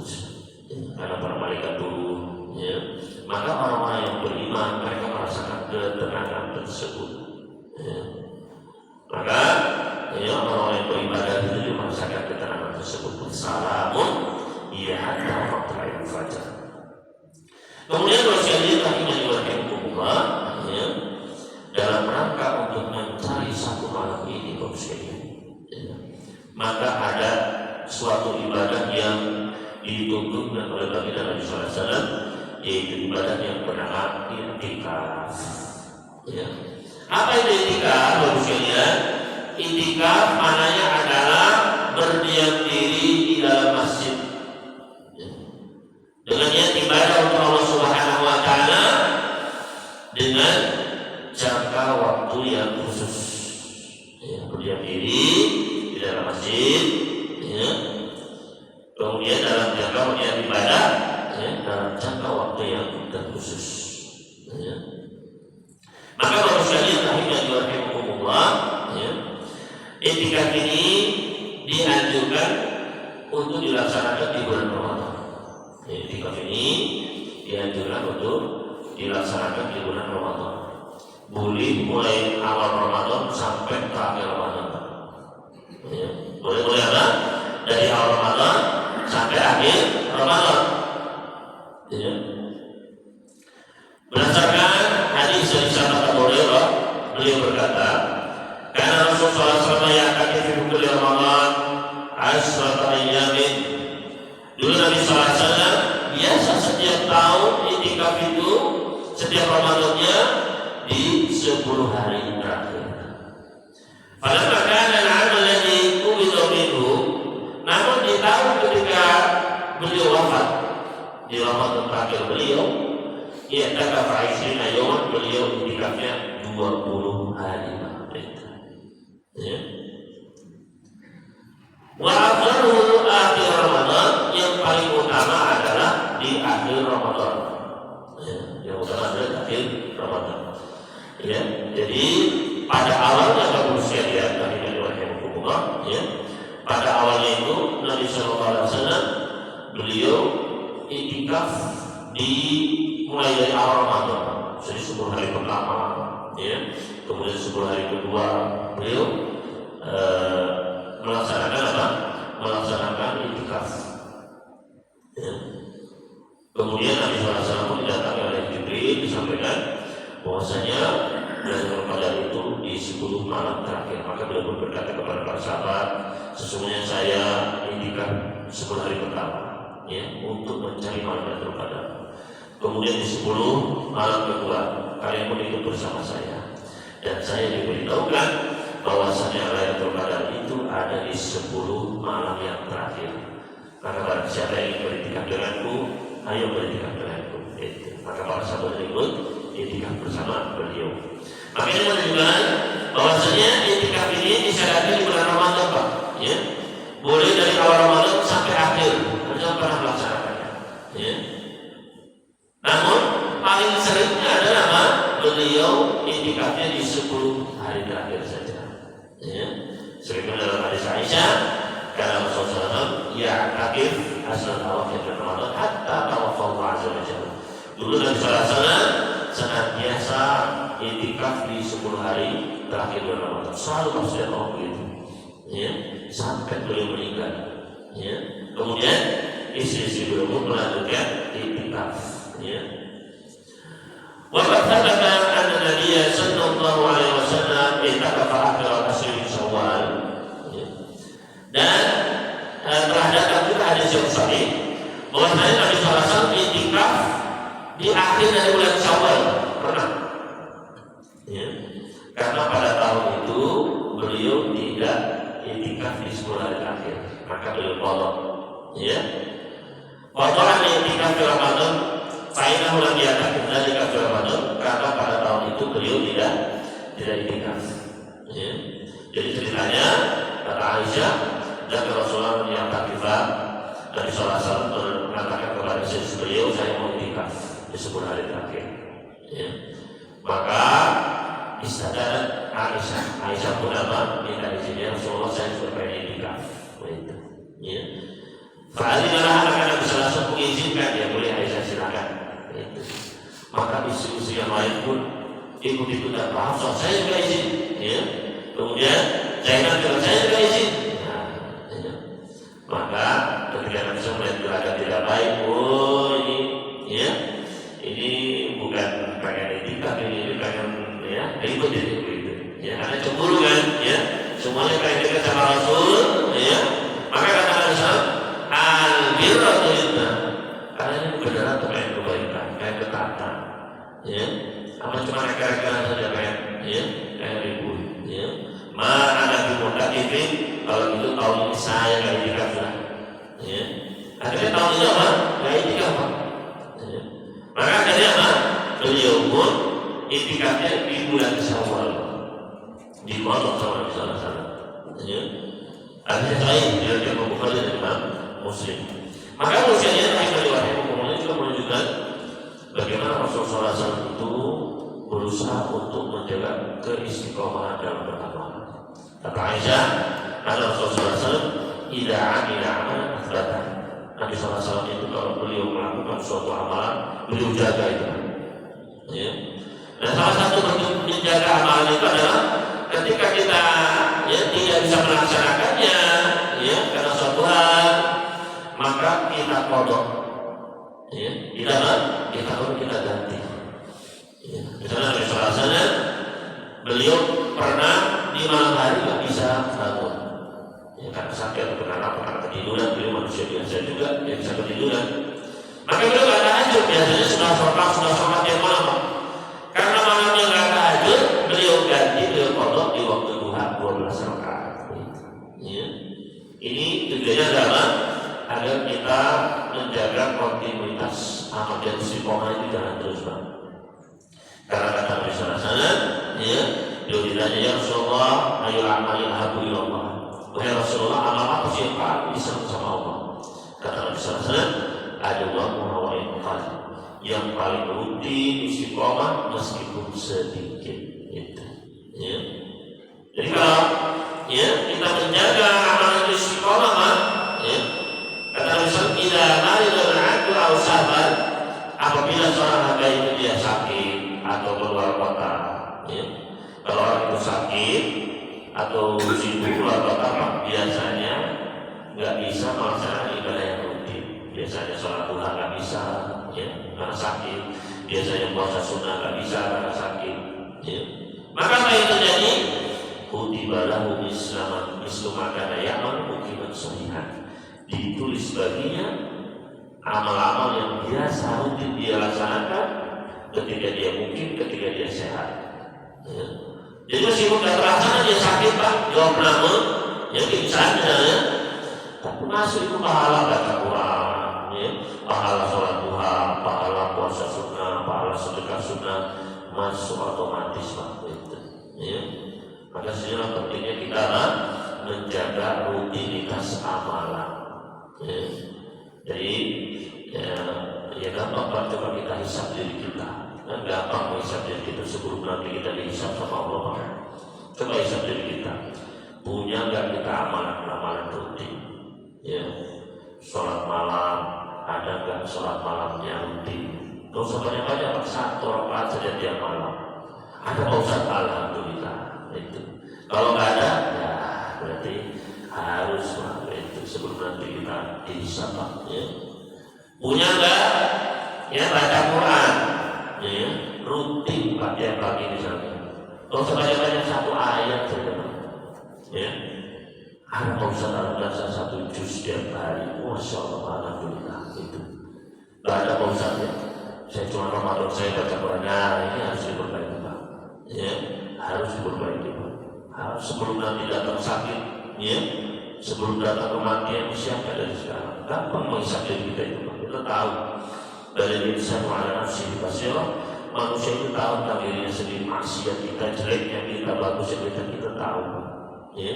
ya. Karena para malaikat dulu, ya. Maka orang-orang yang beriman mereka merasakan ketenangan tersebut, ya. Maka ya, orang yang beribadah itu merasakan ketenangan tersebut. Salamun ya hatta matla'il fajar. Kemudian sekalian rahimani wa rahimakumullah, ya, dalam rangka untuk mencari satu malam ini, Bapak sekalian, ya, maka ada suatu ibadah yang dituntunkan oleh baginda Nabi sallallahu alaihi wasallam, yaitu ibadah yang bernama i'tikaf. Ya. Apa itu i'tikaf, Bapak sekalian? I'tikaf maknanya adalah berdiam diri di dalam masjid, ya, dengan niat ibadah untuk Allah Subhanahu wa taala dengan jangka waktu yang khusus, ya, berdiam diri di dalam masjid, ya, kemudian dalam jangka niat ibadah, ya, dalam jangka waktu yang terkhusus, ya. Maka Bapak sekalian rahimakumullah, ya, i'tikaf ini dianjurkan untuk dilaksanakan di bulan Ramadan. I'tikaf ini dianjurkan untuk dilaksanakan di bulan Ramadan. Boleh mulai awal Ramadan sampai ke akhir Ramadan. Ya. Boleh apa? Dari awal Ramadan sampai akhir Ramadan. Ya. Berdasarkan hadis dari sahabat Abu Hurairah, beliau berkata, karena Rasulullah SAW yang akan di Ramadan asrata ayyamin. Dulu Nabi SAW biasa setiap tahun i'tikaf itu setiap Ramadannya di 10 hari terakhir. Pada makanan al-amal yang kubidhu minhu, namun di tahun ketika beliau wafat di Ramadan terakhir beliau, i'tikaf 20 yawman, beliau i'tikafnya 20 hari. Ya. Wa afdaluhu akhir Ramadan, yang paling utama adalah di akhir Ramadan. Ya, yang utama adalah di akhir Ramadan. Ya, jadi pada awalnya Bapak sekalian, ya, pada awalnya itu Nabi Sallallahu Alaihi Wasallam beliau i'tikaf di mulai dari awal Ramadan, jadi 10 hari pertama, ya, kemudian 10 hari kedua beliau melaksanakan apa? Melaksanakan i'tikaf. Ya. Kemudian Nabi SAW pun didatangi oleh Jibril, disampaikan bahwasanya Lailatul Qadar itu di 10 malam terakhir. Maka beliau pun berkata kepada para sahabat, sesungguhnya saya i'tikaf 10 hari pertama, ya, untuk mencari malam Lailatul Qadar. Kemudian di 10 malam kedua, kalian pun ikut bersama saya. Dan saya diberitahukan bahwasanya Lailatul Qadar itu ada di 10 malam yang terakhir. Maka barang siapa yang ingin beriktikaf denganku, ayo beriktikaf denganku. Maka para sahabat ikut iktikaf bersama beliau. Maka ini menunjukkan bahwasanya iktikaf ini disyariatkan di bulan Ramadan, Pak. Ya, boleh dari awal Ramadan sampai akhir. Kita pernah melaksanakannya. Ya. Namun paling seringnya adalah apa? Beliau iktikafnya di 10 hari terakhir saja. Ya. Sebagaimana dalam hadis Aisyah, karena Rasulullah ya akif asal awakhir Ramadan hatta tawaffahu azza wa jalla. Dulu Nabi SAW senantiasa iktikaf di 10 hari terakhir bulan Ramadan. Selalu pasti orang begitu. Ya, sampai beliau meninggal. Ya. Kemudian istri-istri beliau pun melanjutkan iktikaf. Ya. Wa qad thabata anna Nabiy sallallahu alaihi wasallam i'takafa akhir al-ashr Syawal. Ya. Dan telah datang juga hadis yang sahih bahwasanya Nabi sallallahu alaihi wasallam iktikaf di akhir dari bulan Syawal pernah. Ya. Karena pada tahun itu beliau tidak iktikaf di 10 hari terakhir, maka beliau qadha. Ya. Qadha iktikaf di Ramadan, fainahu lam ya'takif dzalika fi Ramadan, karena pada tahun itu beliau tidak iktikaf. Ya. Jadi ceritanya kata Aisyah, dan Rasulullah yang takifah Nabi SAW mengatakan kepada istri beliau, saya mau iktikaf di 10 hari terakhir. Ya. Maka istadarat Aisyah pun apa? Minta izinnya Rasulullah, saya juga pengen iktikaf. Begitu. Ya. Fa'adinalah akan Nabi SAW mengizinkan, ya boleh Aisyah silakan. Begitu. Maka istri-istri yang lain pun ikut-ikutan, maaf saya juga izin. Ya. Kemudian saya juga izin. Maka ketika Nabi SAW melihat gerakan tidak baik, oh ini, ya, ini bukan pengen iktikaf, ini pengen, ya, ikut itu, gitu. Ya, karena cemburu kan, ya, semuanya pengen dekat sama Rasul, ya. Maka kata Nabi SAW, al-birra tu'idna, karena ini beneran tuh pengen kebaikan, pengen ketaatan, ya. Apa cuma reka-reka saja pengen, ya, pengen ribut, ya. Ma'ana bimutakifin, kalau itu tahun ini saya gak iktikaf lah. Ya. Akhirnya tahun ini apa? Gak iktikaf, Pak. Ya. Maka akhirnya apa? Beliau pun iktikafnya di bulan Syawal, di Qadha sama Nabi sallallahu alaihi wasallam. Ya. Akhirnya saya diriwayatkan Imam Bukhari dan Imam Muslim. Maka usianya Nabi sallallahu juga menunjukkan bagaimana Rasulullah SAW itu berusaha untuk menjaga keistiqomahan dalam beramal. Kata Aisyah, ada Rasulullah SAW tidak amila amalan asbatan. Nabi SAW itu kalau beliau melakukan suatu amalan, beliau jaga itu. Ya. Dan salah satu bentuk menjaga amalan itu adalah ketika kita, ya, tidak bisa melaksanakannya, ya, karena suatu hal, maka kita qadha. Ya, kita ganti. Ya. Misalnya Nabi SAW, beliau pernah di malam hari nggak bisa bangun, ya, karena sakit atau karena apa, karena ketiduran. Beliau manusia biasa juga, dia bisa ketiduran. Maka beliau nggak tahajud, biasanya sudah sholat yang malam. Karena malamnya nggak tahajud, beliau ganti, beliau qadha di waktu duha 12 rakaat. Ya. Ini tujuannya adalah agar kita menjaga kontinuitas amal dan istiqomah itu jangan terus, Pak. Karena kata Nabi sallallahu alaihi wasallam, ya, beliau ditanya, ya Rasulullah, ayu amalin habu ilallah. Wahai Rasulullah, amal apa sih yang paling disenang sama Allah? Kata Nabi sallallahu alaihi wasallam, ada wa yang paling rutin istiqomah meskipun sedikit. Itu. Ya. Jadi kalau, ya, kita menjaga amal itu istiqomah, ya, kata Nabi sallallahu alaihi wasallam, ila maridul abdu aw safar, apabila seorang hamba itu dia sakit atau keluar kota, ya. Kalau orang itu sakit atau sibuk keluar kota, biasanya nggak bisa melaksanakan ibadah yang rutin. Biasanya sholat duha nggak bisa, ya, karena sakit. Biasanya puasa sunnah nggak bisa karena sakit. Ya. Maka apa yang terjadi? Kutiba lahu mislu ma kana ya'mal muqiman shahihan. Ditulis baginya amal-amal yang biasa rutin dia laksanakan ketika dia sehat. Ya. Jadi meskipun tidak terlaksana dia sakit Pak, jawab nama, ya misalnya, ya. Tapi masuk itu pahala baca Quran, ya. Pahala sholat duha, pahala puasa sunnah, pahala sedekah sunnah, masuk otomatis Pak. Gitu. Ya. Maka sebenarnya pentingnya kita menjaga rutinitas amalan. Ya. Jadi ya gampang Pak, coba kita hisap diri kita. Gampang menghisap diri kita sebelum nanti kita dihisap sama Allah. Coba hisap diri kita. Punya nggak kita amalan rutin? Ya, sholat malam ada nggak sholat malamnya rutin? Kalau sholatnya banyak Pak, 1 rakaat saja tiap malam. Ada Pak Ustaz? Alhamdulillah. Itu. Kalau nggak ada, ya berarti harus Pak. Itu sebelum nanti kita dihisap Pak. Ya. Punya nggak? Ya baca Quran. Ya, rutin Pak tiap pagi misalnya. Kalau sebanyak-banyak 1 ayat saja, ya. Ada Pak Ustaz Al-Qasas 1 juz tiap hari. Masya Allah, alhamdulillah itu. Gak ada Pak Ustaz ya. Saya cuma Ramadan saya baca Quran. Ini harus diperbaiki Pak. Ya, harus diperbaiki Pak. Harus sebelum nanti datang sakit, ya. Sebelum datang kematian disiapkan dari sekarang. Gampang menghisap diri kita itu Pak. Kita tahu. Dari insan wa'ala nafsi basirah, manusia itu tahu tentang dirinya sendiri, maksiat kita, jeleknya kita, bagusnya kita tahu. Ya.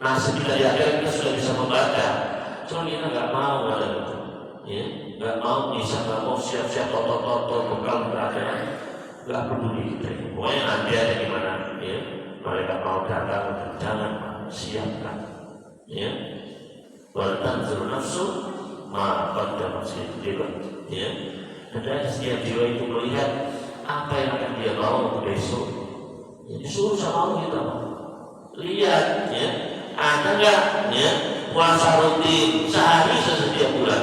Nah sekitar di akhirat kita sudah bisa membaca, cuma kita nggak mau ada itu, ya, nggak mau bisa, nggak mau siap-siap toto bekal berakhirat, nggak peduli kita. Pokoknya nanti ada gimana, ya, mereka mau datang, jangan siapkan, ya, walaupun suruh nafsu, maafkan dapat sedikit. Ya, dan setiap jiwa itu melihat apa yang akan dia bawa untuk besok. Ya, disuruh sama Allah kita. Lihat, ya, ada nggak, ya, puasa rutin sehari setiap bulan.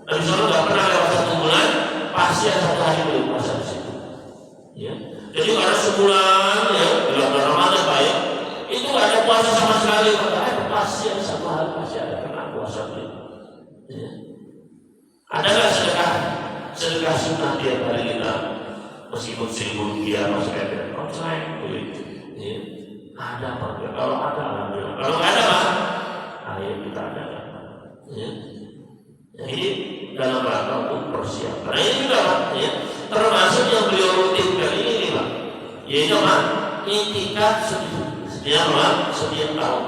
Dan misalnya nggak pernah lewat 1 bulan, pasti ada 1 hari belum puasa di situ. Ya, jadi kalau sebulan, ya, bulan Ramadan Pak, ya, itu nggak ada puasa sama sekali, pasti ada 1 hari pasti ada kena puasa belum. Ya. Ada nggak sedekah sunnah tiap hari kita, meskipun 1.000 rupiah masih ada konsen begitu, ya. Ada apa enggak? Kalau ada alhamdulillah. Kalau nggak ada Pak, ayo kita adakan, ya. Jadi dalam rangka untuk persiapan. Nah ini juga Pak, ya, termasuk yang beliau rutinkan ini Pak, yaitu Pak, itikaf setiap tahun,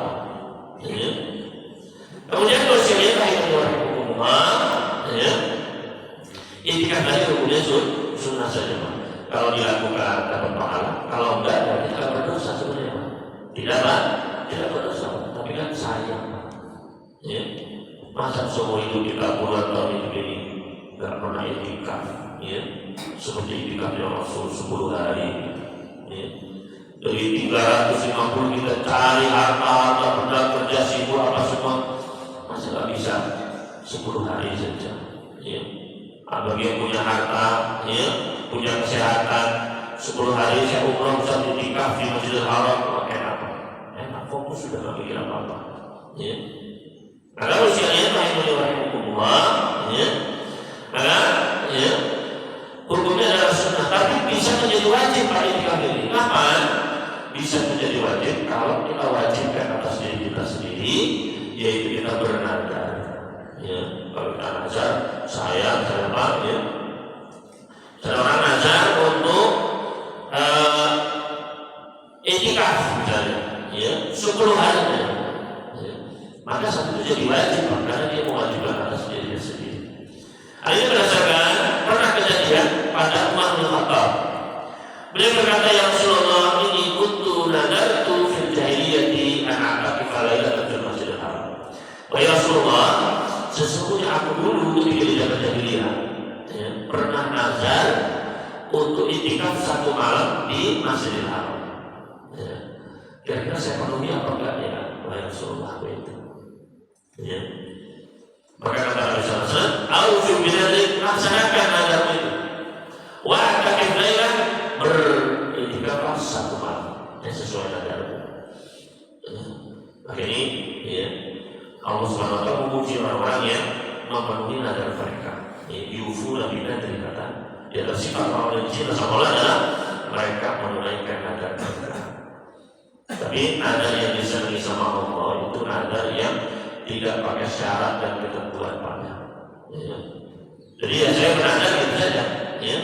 ya. Kemudian kalau saya lihat itu ya, itikaf tadi kemudian sunnah saja Pak. Kalau dilakukan dapat pahala, kalau enggak ya kita berdosa sebenarnya Pak. Tidak berdosa Pak. Tapi kan sayang Pak. Ya, masa semua hidup kita puluhan tahun hidup ini nggak pernah itikaf, ya, seperti itikafnya Rasul 10 hari. Ya. Dari 350 kita cari harta benda kerja sibuk apa semua, masa nggak bisa 10 hari saja, ya. Bagi yang punya harta, ya, punya kesehatan, 10 hari saya umroh bisa itikaf di Masjidil Haram, enak fokus sudah nggak mikir apa-apa, ya. Kalau usianya rahimahullah, ya, ya, hukumnya adalah sunnah, tapi bisa menjadi wajib pada itikaf ini. Kapan? Bisa menjadi wajib kalau kita wajibkan atas diri kita sendiri, yaitu kita bernadar. Ya, kalau kita nazar, saya Pak, ya, seorang nazar untuk itikaf misalnya, ya, 10 hari, ya, maka satu itu jadi wajib karena dia mewajibkan atas dirinya sendiri. Ini berdasarkan pernah kejadian pada Umar bin Khattab. Beliau berkata, ya Rasulullah, ini kuntu nadartu fil jahiliyati an a'takifa lailatan fil Masjidil Haram. Wahai Rasulullah, sesungguhnya aku dulu ketika di zaman jahiliyah, ya, pernah nazar untuk itikaf 1 malam di Masjidil Haram. Ya. Kira-kira saya penuhi apa enggak ya? Wahai Rasulullah, itu. Ya. Maka kata Nabi sallallahu alaihi wasallam, "Aufu bidzalik, laksanakan nazarmu itu. Wa atakif lailan, beritikaf 1 malam." Ya, sesuai nazarmu. Ya. Maka ini, ya, Allah Subhanahu wa taala memuji orang-orang yang memenuhi nadar mereka. Yufu nabi nadri kata. Di atas sifat orang yang cinta sama Allah adalah mereka menunaikan nadar mereka. Tapi nadar yang disenangi sama Allah itu nadar yang tidak pakai syarat dan ketentuan pada. Ya. Jadi ya saya bernadar gitu saja. Ya.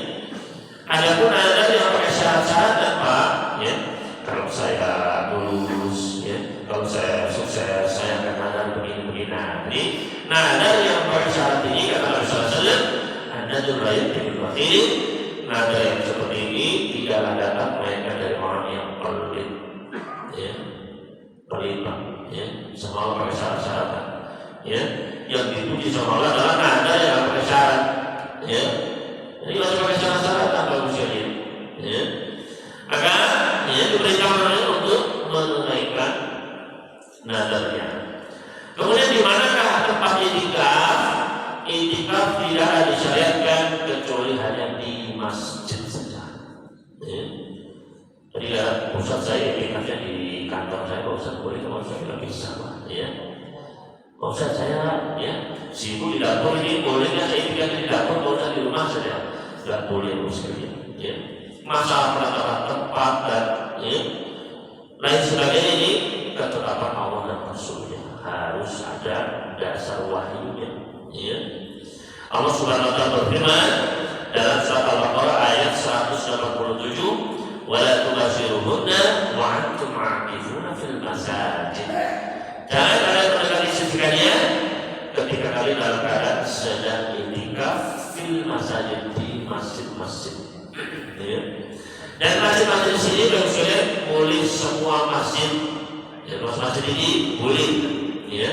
Adapun nadar yang pakai syarat-syarat dan Pak, ya. Kalau saya lulus, ya. Kalau saya sukses, saya akan nadar begini-begini. Nah, jadi nadar yang pakai syarat ini kata Rasulullah SAW, nadar lain dengan wakil. Nadar yang seperti ini tidaklah datang melainkan dari orang yang pelit, ya, pelit, ya, sama Allah pakai syarat-syarat, ya. Yang dipuji sama Allah adalah nadar yang pakai syarat, ya. Jadi harus pakai syarat-syarat apa usianya, ya. Maka, ya, diberitahukan untuk menunaikan nadarnya. Kemudian di manakah tempat itikaf? Itikaf tidak disyariatkan kecuali hanya di masjid saja. Ya. Jadi ya, Ustaz saya itikafnya di kantor saya, Pak Ustaz boleh, Pak Ustaz tidak bisa, Pak. Ya. Pak Ustaz saya, ya, sibuk di dapur ini, bolehnya saya itikaf di dapur, Pak Ustaz di rumah saja, tidak boleh Ustaz. Ya. Masalah penetapan tempat dan, ya, lain sebagainya ini ketetapan Allah dan Rasulnya harus ada dasar wahyunya. Ya. Allah Subhanahu wa taala berfirman dalam surat Al-Baqarah ayat 187, "Wala tubashiruhunna wa antum 'akifuna fil masajid." Jangan kalian mendekati istri kalian ketika kalian dalam keadaan sedang itikaf fil masajid, di masjid-masjid. Ya. Dan masjid-masjid di sini maksudnya boleh semua masjid. Ya, masjid ini boleh. Ya.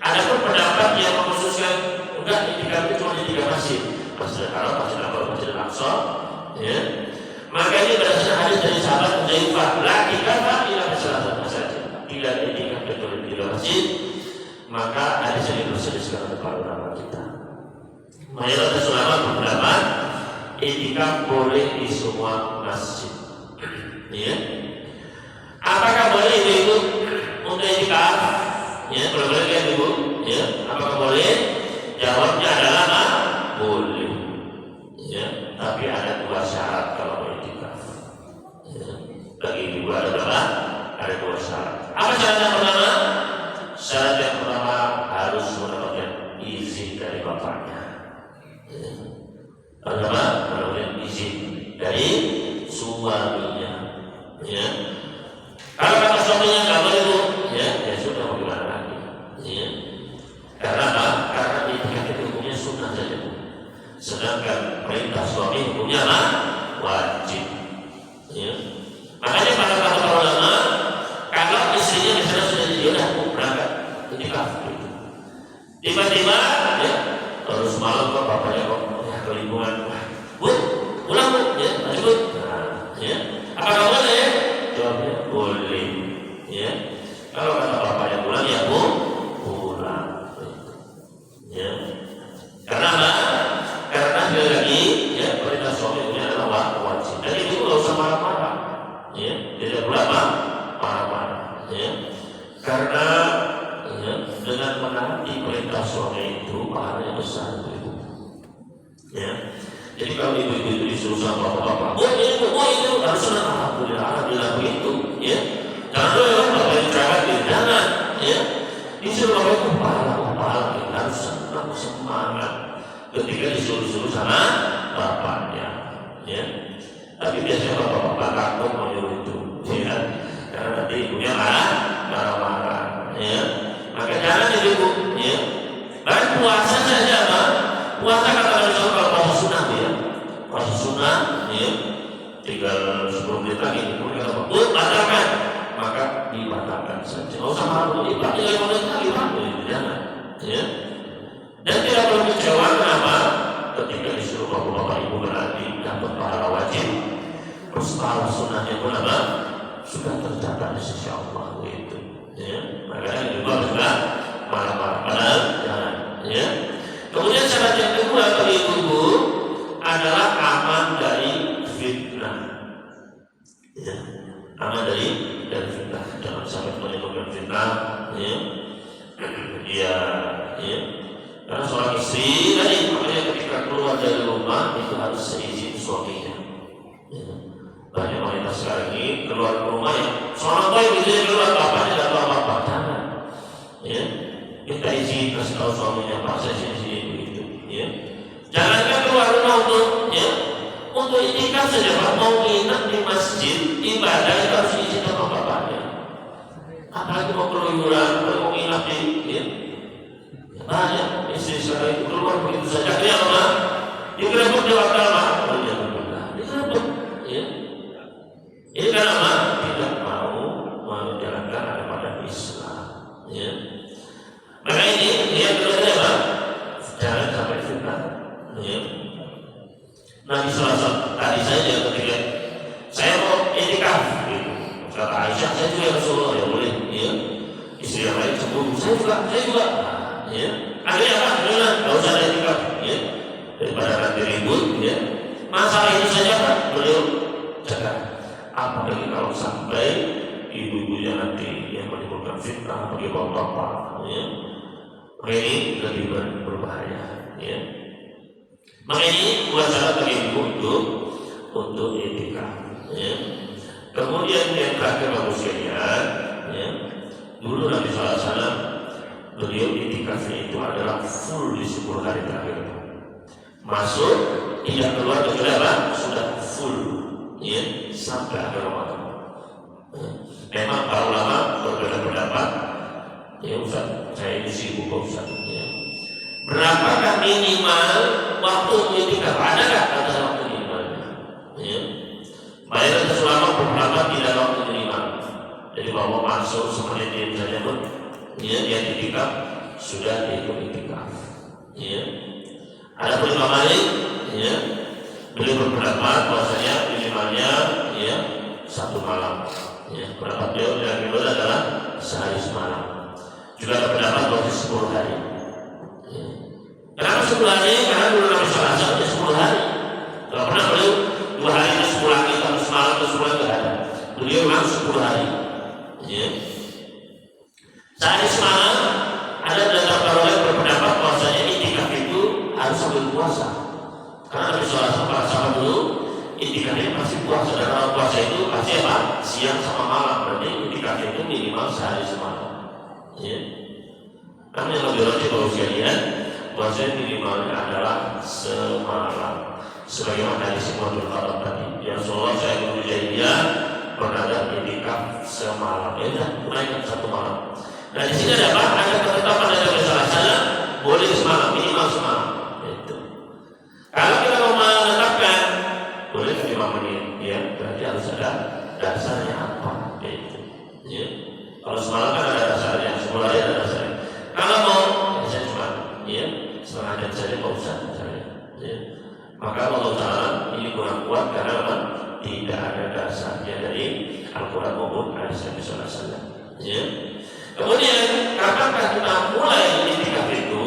Adapun pendapat yang mengkhususkan enggak itikaf itu cuma di 3 masjid, Masjidil Haram, Masjidil Aqsa, Masjidil Aqsa. Ya. Maka ini berdasarkan hadis dari sahabat Hudzaifah, la itikaf illa fi salasati masjid. Tidak itikaf kecuali di 3 masjid. Maka hadis ini berselisih dengan para ulama kita. Mayoritas ulama berpendapat itikaf boleh di semua masjid. Ya. Apakah boleh ibu untuk itikaf? Ya, kalau boleh kan ibu? Ya, apakah boleh? Jawabnya adalah boleh. Ya, tapi ada 2 syarat kalau itikaf. Ya. Bagi ibu ada berapa? Ada 2 syarat. Apa syarat yang pertama? Syarat yang pertama harus mendapatkan izin dari bapaknya. Ya. Pertama, mendapatkan izin dari suaminya. Ya. Kalau kata suaminya nggak boleh bu, ya sudah mau gimana lagi? Ya. Karena apa? Karena itikaf itu hukumnya sunnah saja bu. Sedangkan perintah suami hukumnya apa? Wajib. Ya. Makanya pada kata para ulama, kalau istrinya misalnya sudah jadi udah berangkat itikaf gitu. Tiba-tiba, ya, terus malam kok bapaknya kok ya kelingkungan, bu, pulang bu, ya, lanjut. Nah, ya, apakah boleh? Jawabnya boleh. Ya, kalau kata bapaknya pulang ya bu, pulang. Ya, karena apa? Karena sekali lagi, ya, perintah suami ini adalah wajib. Jadi itu nggak usah marah-marah. Ya, tidak boleh apa? Marah-marah. Ya, karena ya, dengan menaati perintah suami itu pahalanya besar itu. Ya, jadi kalau ibu-ibu itu disuruh sama bapak-bapak, oh itu harus senang, alhamdulillah begitu. Ya, jangan dulu bapak yang cerewet, jangan. Ya, disuruh bapak itu pahala kita harus senang, semangat ketika disuruh sama bapaknya. Ya, tapi biasanya bapak-bapak takut menyuruh itu. Ya, karena nanti ibunya marah-marah. Ya, maka jangan jadi ibu. Ya, baik puasa saja apa? Puasa kata Rasulullah kalau puasa sunnah ya, puasa sunnah ya, tinggal 10 menit lagi kemudian apa? Batalkan, maka dibatalkan saja. Nggak usah malu, tinggal 5 menit lagi jangan. Ya, dan tidak perlu kecewa kenapa? Ketika disuruh bapak-bapak ibu berarti dapat pahala wajib, terus pahala sunnahnya pun apa? Sudah tercatat di sisi Allah itu. Ya, makanya juga sudah marah-marah padahal jangan. Ya. Kemudian syarat yang kedua bagi ibu adalah aman dari fitnah. Ya, aman dari fitnah. Jangan sampai menimbulkan fitnah. Ya, ya. Karena seorang istri tadi makanya ketika keluar dari rumah itu harus seizin suaminya. Ya. Banyak wanita sekarang ini keluar rumah ya, seorang baik bisa keluar bapaknya tidak tahu apa-apa, jangan. Ya, minta izin kasih tahu suaminya, Pak saya sini begitu. Ya, jangankan keluar rumah untuk itikaf saja, Pak mau nginep di masjid ibadah itu harus izin sama bapaknya. Apalagi mau keluyuran, mau nginep di, ya. Banyak istri saya itu keluar begitu saja, dia apa? Digerebek di waktu lama, digerebek, ya. Ini karena tidak mau menjalankan ajaran Islam, ya. Maka ini dia berkata apa? Jangan sampai fitnah, ya. Nabi SAW tadi saja ketika saya mau itikaf, gitu. Kata Aisyah, saya juga Rasulullah, ya boleh, ya. Istri yang lain sebut, saya juga. Ya, akhirnya apa? Tidak usah ada itikaf, ya. Daripada nanti ribut, ya. Masalah itu saja Pak, beliau jaga. Apalagi kalau sampai ibu-ibunya nanti yang menimbulkan fitnah bagi bapak-bapak, ya. Maka ini lebih berbahaya, ya. Maka ini buat syarat bagi ibu untuk itikaf, ya. Kemudian yang terakhir Bapak sekalian, ya. Dulu Nabi SAW beliau itikafnya itu adalah full di 10 hari terakhir. Masuk, tidak keluar kecuali apa? Sudah full, ya, sampai akhir Ramadan. Memang para ulama berbeda pendapat. Ya Ustaz, saya ini sibuk Ustaz. Ya. Berapakah minimal waktu itikaf? Adakah ada waktu minimalnya? Ya. Mayoritas ulama berpendapat tidak ada waktu minimal. Jadi bahwa masuk seperti ini saja pun, ya, dia itikaf sudah dihitung itikaf. Ya. Ada pun Imam Malik, ya, beliau berpendapat bahwasanya minimalnya, ya, 1 malam. Ya, pendapat beliau yang kedua adalah sehari semalam. Juga ada pendapat bahwa 10 hari. Ya. Kenapa 10 hari? Karena dulu Nabi SAW 10 hari. Kalau pernah beliau 2 hari itu 10 hari atau semalam atau 10 hari tidak ada. Beliau memang 10 hari. Ya. Sehari semalam ada beberapa orang berpendapat bahwasanya itikaf itu harus sambil puasa. Karena Nabi SAW para sahabat dulu itikafnya pasti puasa, dan kalau puasa itu pasti apa? Siang sama malam. Berarti itikafnya itu minimal sehari semalam. Ya. Kami yang lebih lanjut bahwa sekalian, bahwasanya minimalnya adalah semalam. Sebagaimana hadis Umar bin Khattab tadi, ya Rasulullah saya berjahiliyah pernah ada itikaf semalam. Ya udah, naikkan 1 malam. Nah di sini ada apa? Ada ketetapan dari Nabi SAW boleh semalam, minimal semalam. Itu. Kalau kita mau menetapkan boleh 5 menit, ya berarti harus ada dasarnya apa? Itu. Ya. Kalau semalam kan ada dasarnya, 10 hari ada dasarnya. Kalau mau, ya saya cuma, ya setengah jam saja Pak Ustaz, misalnya. Ya. Maka Allah Taala ini kurang kuat karena apa? Tidak ada dasarnya dari Al-Quran maupun hadis Nabi SAW. Ya. Kemudian, kapankah kita mulai itikaf itu?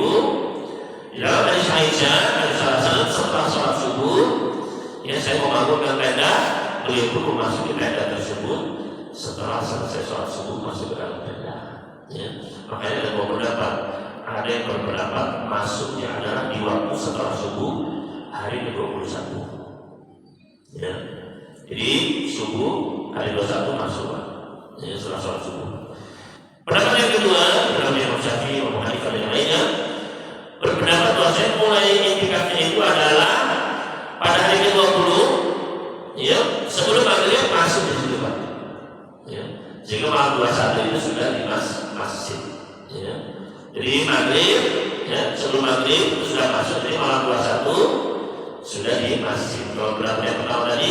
Di dalam hadis Aisyah, Nabi SAW setelah sholat subuh, ya saya membangunkan tenda, beliau pun memasuki tenda tersebut. Setelah selesai sholat subuh masuk ke dalam tenda. Ya. Makanya ada beberapa pendapat. Ada yang berpendapat masuknya adalah di waktu setelah subuh hari ke-21. Ya. Jadi subuh hari 21 masuk, ya, setelah sholat subuh. Pendapat yang kedua, dalam Imam Syafi'i, Imam Hanifah dan lainnya berpendapat bahwa saya mulai itikafnya itu adalah pada hari ke-20, ya, sebelum maghrib masuk di situ Pak. Ya. Sehingga malam 21 itu sudah di masjid. Ya. Jadi maghrib, ya, sebelum maghrib itu sudah masuk, jadi malam 21 sudah di masjid. Kalau berapa yang pertama tadi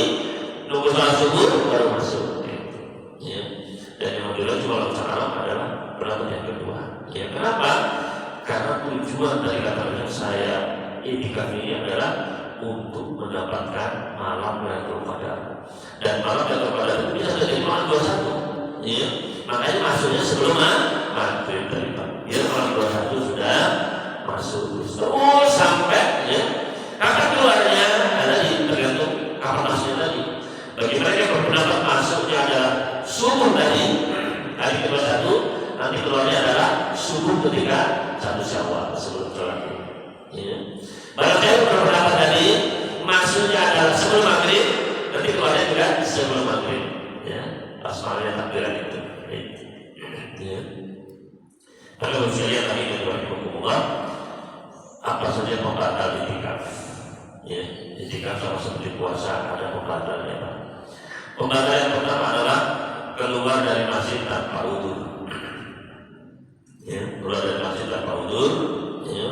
nunggu sholat subuh baru masuk. Ya. Dan yang kedua cuma malam adalah pendapat yang kedua. Ya, kenapa? Karena tujuan dari kata saya itikaf ini adalah untuk mendapatkan malam Lailatul Qadar. Dan malam Lailatul Qadar itu bisa jadi malam 21. Ya. Makanya masuknya sebelum maghrib tadi Pak. Ya, malam 21 sudah masuk terus sampai, ya. Kapan keluarnya ada tergantung kapan masuknya tadi. Bagi mereka yang berpendapat masuknya adalah subuh tadi hari ke-21, nanti keluarnya adalah subuh ketika 1 Syawal sebelum sholat. apa saja pembatal itikaf. Ya, itikaf sama seperti puasa ada pembatalnya. Pembatal yang pertama adalah keluar dari masjid tanpa udzur. Ya, keluar dari masjid tanpa udzur. Ya.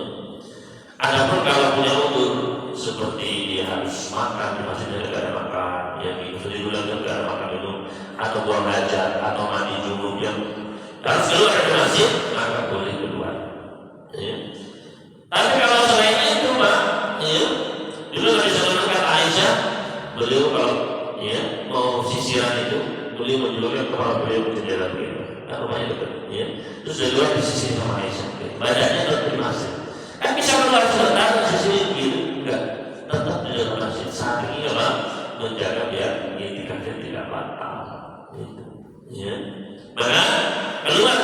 Adapun kalau punya udzur seperti dia harus makan di masjidnya tidak ada makan, ya minum sendiri lagi tidak ada makan minum, atau buang hajat atau mandi junub yang harus keluar dari masjid, maka boleh keluar. Ya. Tapi kalau selain itu, Pak, ya, dulu tadi saya katakan Aisyah, beliau kalau ya mau sisiran itu, beliau menjulurkan kepala beliau ke jendela beliau. Nah, rumahnya dekat, ya. Terus dari luar disisir sama Aisyah, badannya tetap di masjid. Kan bisa keluar sebentar, sisir gitu, enggak, tetap di dalam masjid. Saat ini apa? Menjaga biar itikafnya tidak batal. Gitu. Ya. Maka keluar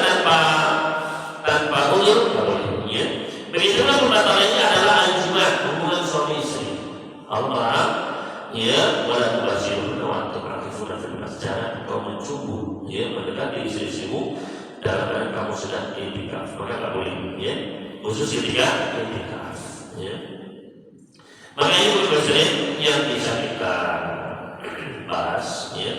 tanpa udzur tidak boleh. Ya. Begitulah pembatalannya adalah anjuran hubungan suami istri. Allah, ya, wala tubasyiruhunna wa antum aakifuna fil masjid. Kau mencubu, ya, mendekati istri-istrimu dalam keadaan kamu sedang itikaf, maka tak boleh, ya. Khusus itikaf, ya. Maka ini berbeda yang bisa kita bahas, ya.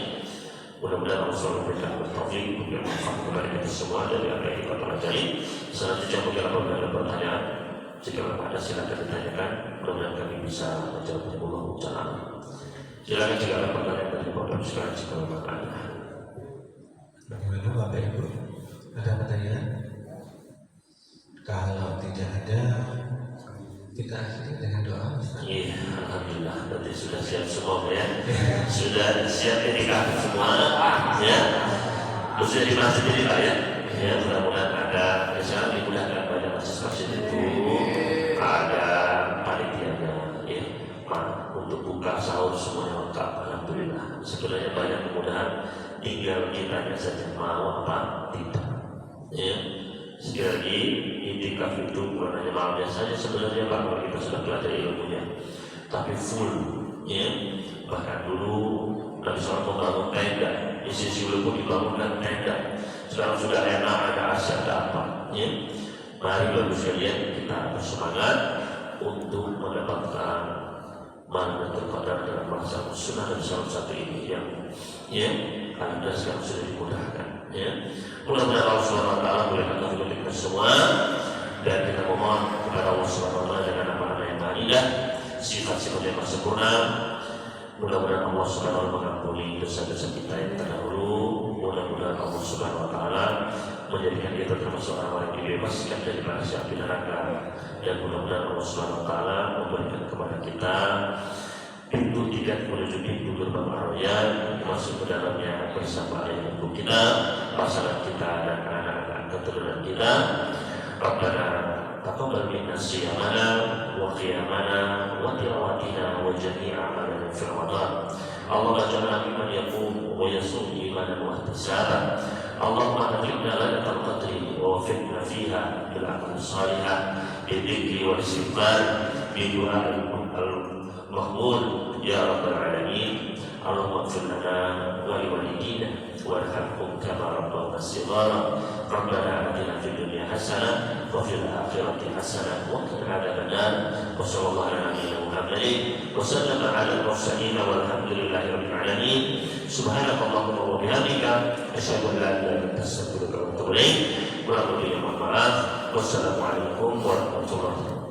Mudah-mudahan Allah SWT memberikan taufik untuk bermanfaat kepada kita semua dari apa yang kita pelajari. Selanjutnya mungkin apabila ada pertanyaan, jika ada silakan ditanyakan. Mudah-mudahan kami bisa menjawabnya. Wallahu a'lam. Silakan jika ada pertanyaan dari Bapak sekalian, jika memang ada. Bagaimana Bapak Ibu? Ada pertanyaan? Kalau tidak ada, kita akhiri dengan doa. Iya, alhamdulillah. Berarti sudah siap semua ya. Sudah siap itikaf semua, ya. Sudah di masjid ini Pak ya. Ya, mudah-mudahan ada. Misalnya dimudahkan pada masjid itu ada panitianya, ya. Untuk buka sahur semuanya lengkap. Alhamdulillah. Sebenarnya banyak kemudahan. Tinggal kitanya saja mau apa tidak. Ya. Sekali lagi, itikaf itu bukan hanya malamnya saja sebenarnya Pak, kalau kita sudah belajar ilmunya, tapi full, ya. Bahkan dulu Nabi SAW membangun tenda, isi pun dibangunkan tenda. Sekarang sudah enak, ada AC, ada apa, ya. Mari Bapak sekalian kita bersemangat untuk mendapatkan Lailatul Qadar dalam masa sunnah Nabi SAW ini yang, ya, ada sekarang sudah dimudahkan. Ya. Mudah-mudahan Allah SWT memberikan taufik kita semua, dan kita memohon kepada Allah SWT dengan nama-nama yang maha indah, sifat-sifat yang maha sempurna. Mudah-mudahan Allah SWT mengampuni dosa-dosa kita yang terdahulu. Mudah-mudahan Allah SWT menjadikan kita termasuk orang-orang yang dibebaskan dari siksa api neraka, dan mudah-mudahan Allah SWT memberikan kepada kita pintu tiket menuju pintu gerbang Ar-Rayyan, masuk ke dalamnya bersama ayah ibu kita, pasangan kita, dan anak-anak keturunan kita. Rabbana taqabbal minna siyamana wa qiyamana wa tilawatina wa jami'a amalana fi Ramadan. Allahumma ij'alna mimman yaqum wa yasum imanan wa ihtisaban. Allahumma aghfirna lailatal qadri wa waffiqna fiha bil a'mal salihah, bi dzikri wal istighfar, bi du'a'il mahmud ya rabbal alamin. Allahumma ighfir lana wa liwalidina warhamhum kama rabbawna shighara. Rabbana atina fid dunya hasanah wa fil akhirati hasanah wa qina adzabannar. Wa sallallahu ala nabiyyina Muhammadin wa sallama ala al-mursalin walhamdulillahi rabbil alamin. Subhanakallahumma wa bihamdika asyhadu an la ilaha illa anta astaghfiruka wa atubu ilaik. Wa mohon maaf. Wassalamualaikum warahmatullahi wabarakatuh.